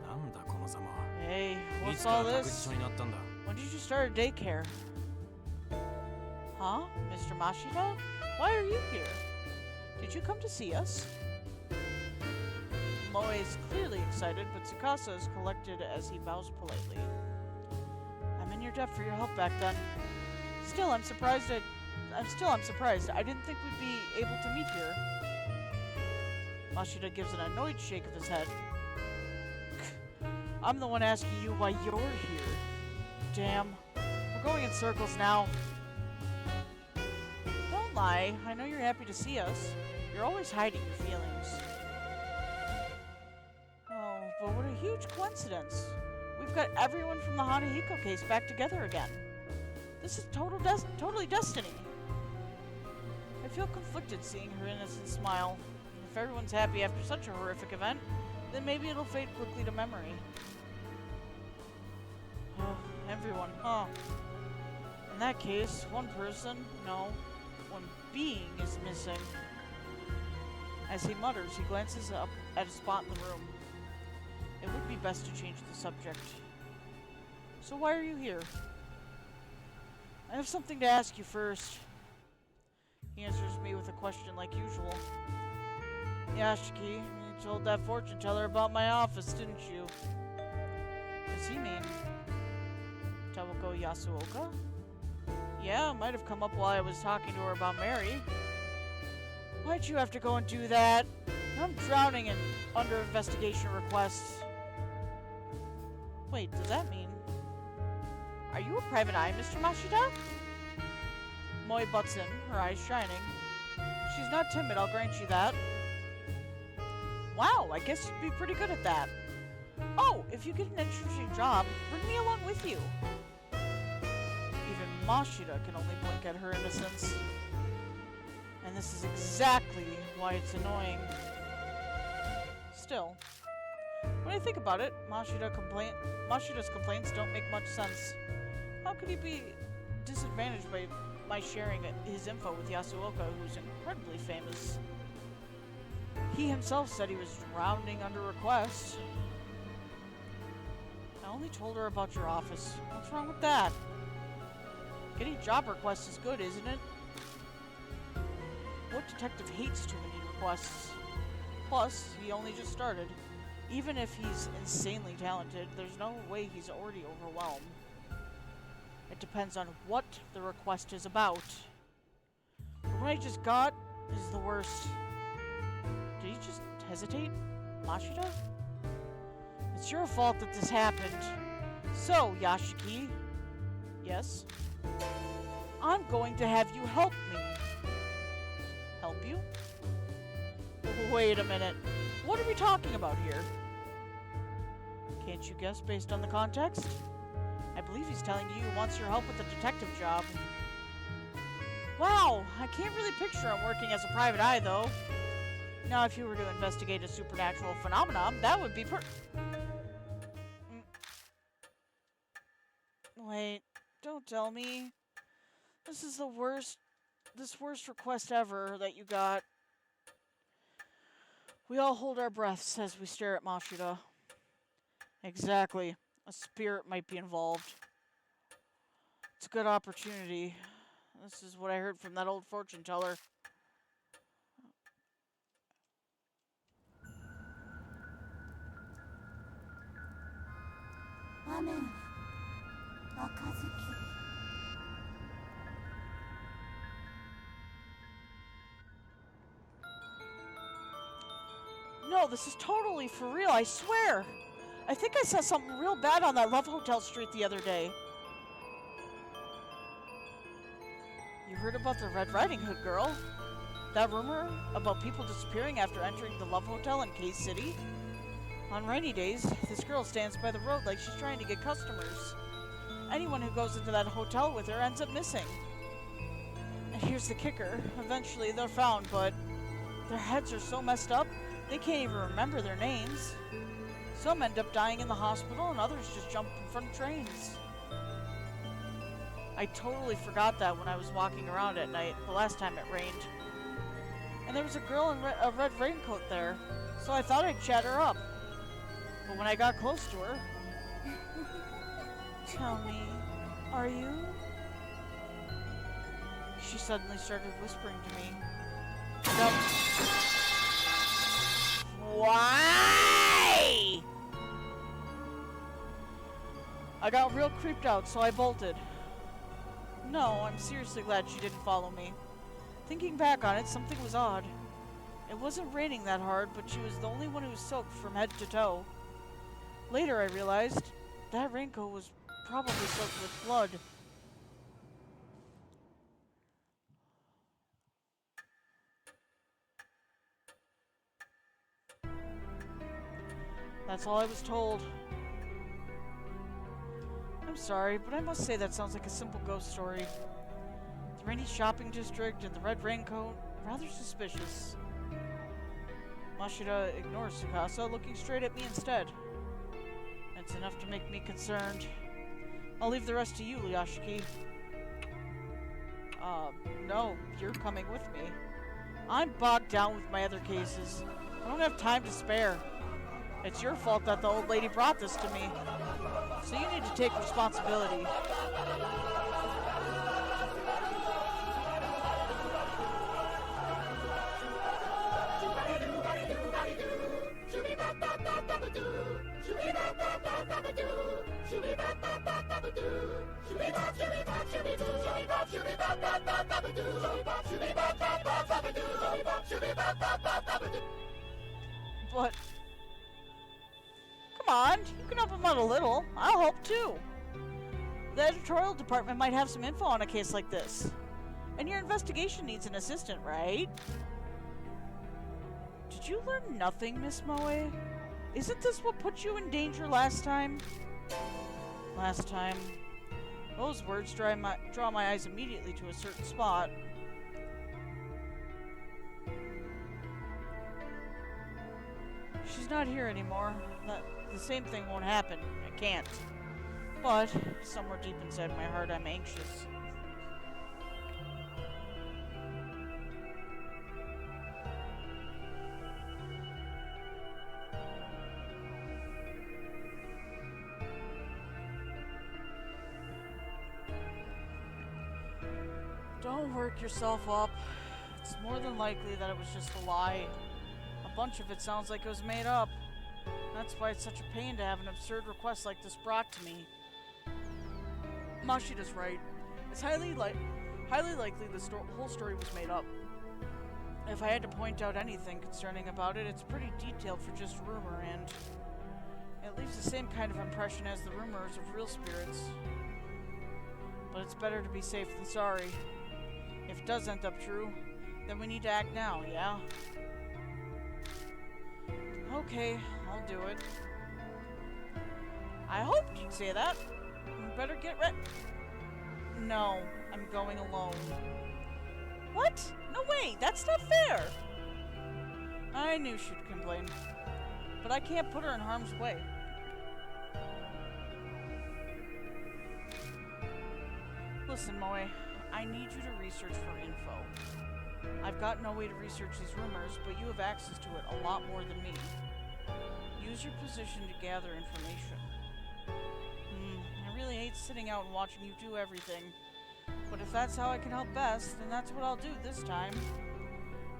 Speaker 5: なんだこのざま。
Speaker 1: Hey,
Speaker 5: い
Speaker 1: what's
Speaker 5: つか
Speaker 1: all
Speaker 5: ら託児
Speaker 1: this?
Speaker 5: 所になったんだ。
Speaker 1: When did you start a daycare? Huh? Mr. Mashida? Why are you here? Did you come to see us? Moe is clearly excited, but Tsukasa is collected as he bows politely. I'm in your debt for your help back then. Still, I'm surprised. I'm surprised. I didn't think we'd be able to meet here. Mashida gives an annoyed shake of his head. I'm the one asking you why you're here. Damn. We're going in circles now. Don't lie. I know you're happy to see us. You're always hiding your feelings. Oh, but what a huge coincidence. We've got everyone from the Hanahiko case back together again. This is totally destiny. I feel conflicted seeing her innocent smile. If everyone's happy after such a horrific event, then maybe it'll fade quickly to memory. Oh, everyone, huh? In that case, one being is missing. As he mutters, he glances up at a spot in the room. It would be best to change the subject. So why are you here? I have something to ask you first. He answers me with a question like usual. Yashiki, you told that fortune teller about my office, didn't you? Does he mean Tawako Yasuoka? Yeah, it might have come up while I was talking to her about Mary. Why'd you have to go and do that? I'm drowning in under investigation requests. Wait, does that mean... Are you a private eye, Mr. Mashida? Moe butts in, her eyes shining. She's not timid, I'll grant you that. Wow, I guess you'd be pretty good at that. Oh, if you get an interesting job, bring me along with you. Even Mashida can only blink at her innocence. And this is exactly why it's annoying. Still, when I think about it, Mashida's complaints don't make much sense. How could he be disadvantaged by my sharing his info with Yasuoka, who's incredibly famous? He himself said he was drowning under requests. I only told her about your office. What's wrong with that? Getting job requests is good, isn't it? What detective hates too many requests? Plus, he only just started. Even if he's insanely talented, there's no way he's already overwhelmed. It depends on what the request is about. The one I just got is the worst. Did he just hesitate? Mashida? It's your fault that this happened. So, Yashiki. Yes? I'm going to have you help me. Help you? Wait a minute. What are we talking about here? Can't you guess based on the context? I believe he's telling you he wants your help with the detective job. Wow, I can't really picture him working as a private eye, though. Now, if you were to investigate a supernatural phenomenon, that would be Wait, don't tell me. This is the worst request ever that you got. We all hold our breaths as we stare at Mashida. Exactly. A spirit might be involved. It's a good opportunity. This is what I heard from that old fortune teller.
Speaker 7: Amen. Akazuki.
Speaker 1: No! No, this is totally for real, I swear. I think I saw something real bad on that Love Hotel street the other day. You heard about the Red Riding Hood girl? That rumor about people disappearing after entering the Love Hotel in Case City? On rainy days, this girl stands by the road like she's trying to get customers. Anyone who goes into that hotel with her ends up missing. And here's the kicker. Eventually they're found, but their heads are so messed up, they can't even remember their names. Some end up dying in the hospital, and others just jump in front of trains. I totally forgot that when I was walking around at night, the last time it rained. And there was a girl in a red raincoat there, so I thought I'd chat her up. But when I got close to her... Tell me, are you? She suddenly started whispering to me. Why? I got real creeped out, so I bolted. No, I'm seriously glad she didn't follow me. Thinking back on it, something was odd. It wasn't raining that hard, but she was the only one who was soaked from head to toe. Later I realized that raincoat was probably soaked with blood. That's all I was told. I'm sorry, but I must say that sounds like a simple ghost story. The rainy shopping district and the red raincoat, rather suspicious. Mashida ignores Tsukasa, looking straight at me instead. That's enough to make me concerned. I'll leave the rest to you, Ryashiki. No, you're coming with me. I'm bogged down with my other cases. I don't have time to spare. It's your fault that the old lady brought this to me. So you need to take responsibility. But come on, you can help him out a little. I'll help too. The editorial department might have some info on a case like this. And your investigation needs an assistant, right? Did you learn nothing, Miss Moe? Isn't this what put you in danger last time? Last time. Those words draw my eyes immediately to a certain spot. She's not here anymore. The same thing won't happen. I can't. But, somewhere deep inside my heart, I'm anxious. Don't work yourself up. It's more than likely that it was just a lie. A bunch of it sounds like it was made up. That's why it's such a pain to have an absurd request like this brought to me. Mashida's right. It's highly likely the whole story was made up. If I had to point out anything concerning about it, it's pretty detailed for just rumor, and it leaves the same kind of impression as the rumors of real spirits. But it's better to be safe than sorry. If it does end up true, then we need to act now, yeah? Okay, I'll do it. I hoped you'd say that. You better get ready. No, I'm going alone. What? No way, that's not fair! I knew she'd complain. But I can't put her in harm's way. Listen, Moe, I need you to research for info. I've got no way to research these rumors, but you have access to it a lot more than me. Use your position to gather information. I really hate sitting out and watching you do everything. But if that's how I can help best, then that's what I'll do this time.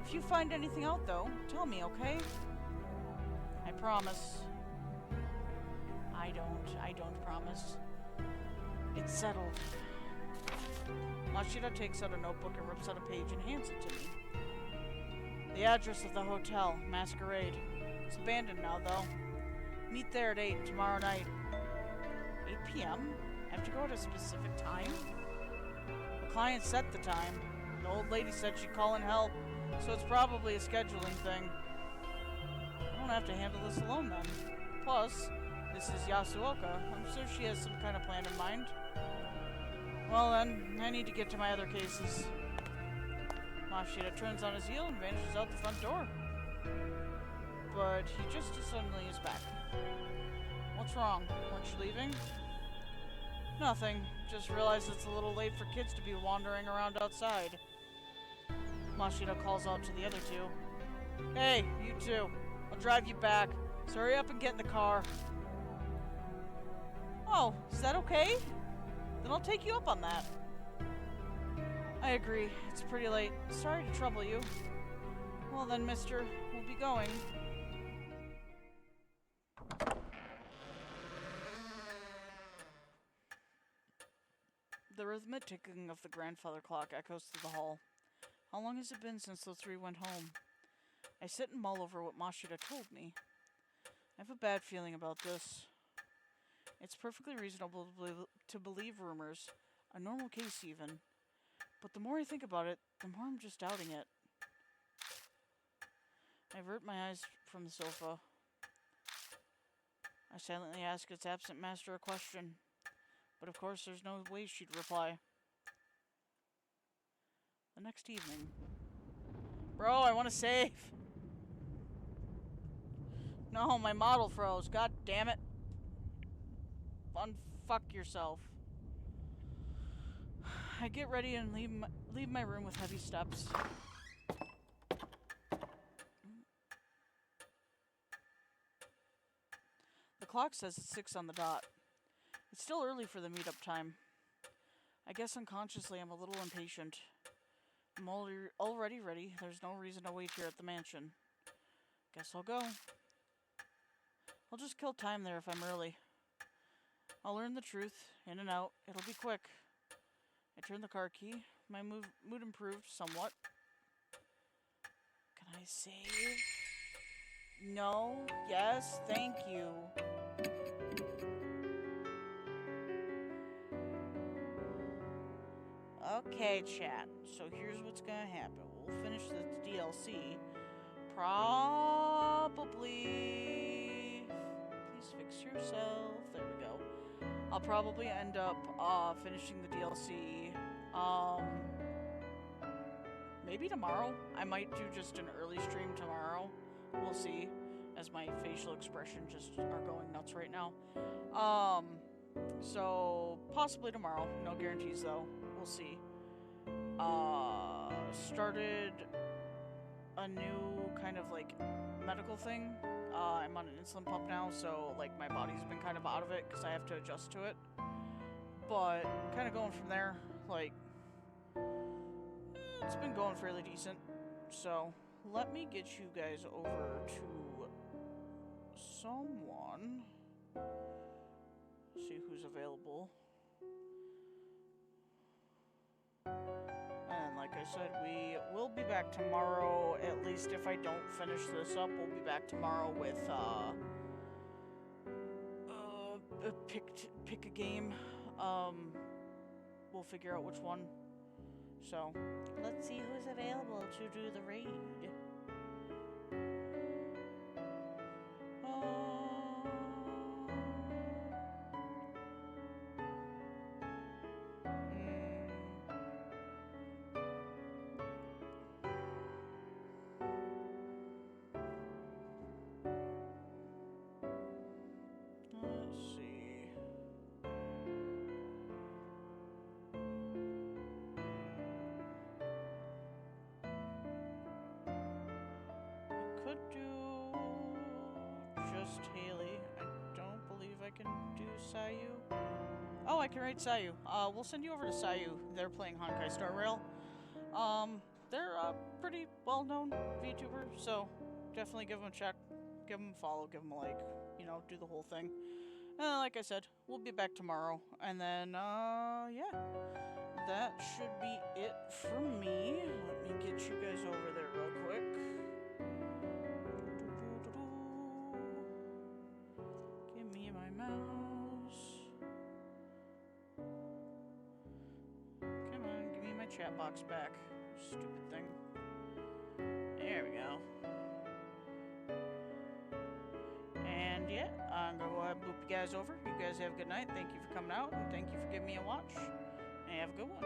Speaker 1: If you find anything out, though, tell me, okay? I promise. I don't promise. It's settled. Mashida takes out a notebook and rips out a page and hands it to me. The address of the hotel, Masquerade. It's abandoned now, though. Meet there at 8 tomorrow night. 8 p.m.? I have to go at a specific time? The client set the time. The old lady said she'd call in help, so it's probably a scheduling thing. I don't have to handle this alone, then. Plus, this is Yasuoka. I'm sure she has some kind of plan in mind. Well then, I need to get to my other cases. Mashida turns on his heel and vanishes out the front door. But he just as suddenly is back. What's wrong? Weren't you leaving? Nothing. Just realized it's a little late for kids to be wandering around outside. Mashida calls out to the other two. Hey, you two. I'll drive you back. So hurry up and get in the car. Oh, is that okay? Then I'll take you up on that. I agree. It's pretty late. Sorry to trouble you. Well then, mister, we'll be going. The rhythmic ticking of the grandfather clock echoes through the hall. How long has it been since those three went home? I sit and mull over what Mashida told me. I have a bad feeling about this. It's perfectly reasonable to believe rumors, a normal case even. But the more I think about it, the more I'm just doubting it. I avert my eyes from the sofa. I silently ask its absent master a question. But of course, there's no way she'd reply. The next evening. Bro, I want to save! No, my model froze. God damn it. Unfuck yourself. I get ready and leave my room with heavy steps. The clock says it's 6 on the dot. It's still early for the meetup time. I guess unconsciously I'm a little impatient. I'm already ready. There's no reason to wait here at the mansion. Guess I'll go. I'll just kill time there if I'm early. I'll learn the truth, in and out. It'll be quick. I turn the car key. My mood improved somewhat. Can I save? No. Yes. Thank you. Okay, chat. So here's what's gonna happen. We'll finish the DLC. Probably... Please fix yourself. There we go. I'll probably end up finishing the DLC. Maybe tomorrow. I might do just an early stream tomorrow. We'll see. As my facial expression just are going nuts right now. So possibly tomorrow. No guarantees though. We'll see. Started a new kind of like medical thing. I'm on an insulin pump now, so like my body's been kind of out of it because I have to adjust to it. But kind of going from there, like it's been going fairly decent. So let me get you guys over to someone. See who's available. And like I said, we will be back tomorrow. At least if I don't finish this up, we'll be back tomorrow with pick a game. We'll figure out which one. So let's see who's available to do the raid. Haley. I don't believe I can do Sayu. Oh, I can write Sayu. We'll send you over to Sayu. They're playing Honkai Star Rail. They're a pretty well-known VTuber, so definitely give them a check, give them a follow, give them a like, you know, do the whole thing. And like I said, we'll be back tomorrow. And then, yeah. That should be it from me. Let me get you guys over there real quick. chat box back. Stupid thing. There we go. And yeah, I'm gonna go ahead and loop you guys over. You guys have a good night. Thank you for coming out, and thank you for giving me a watch. And have a good one.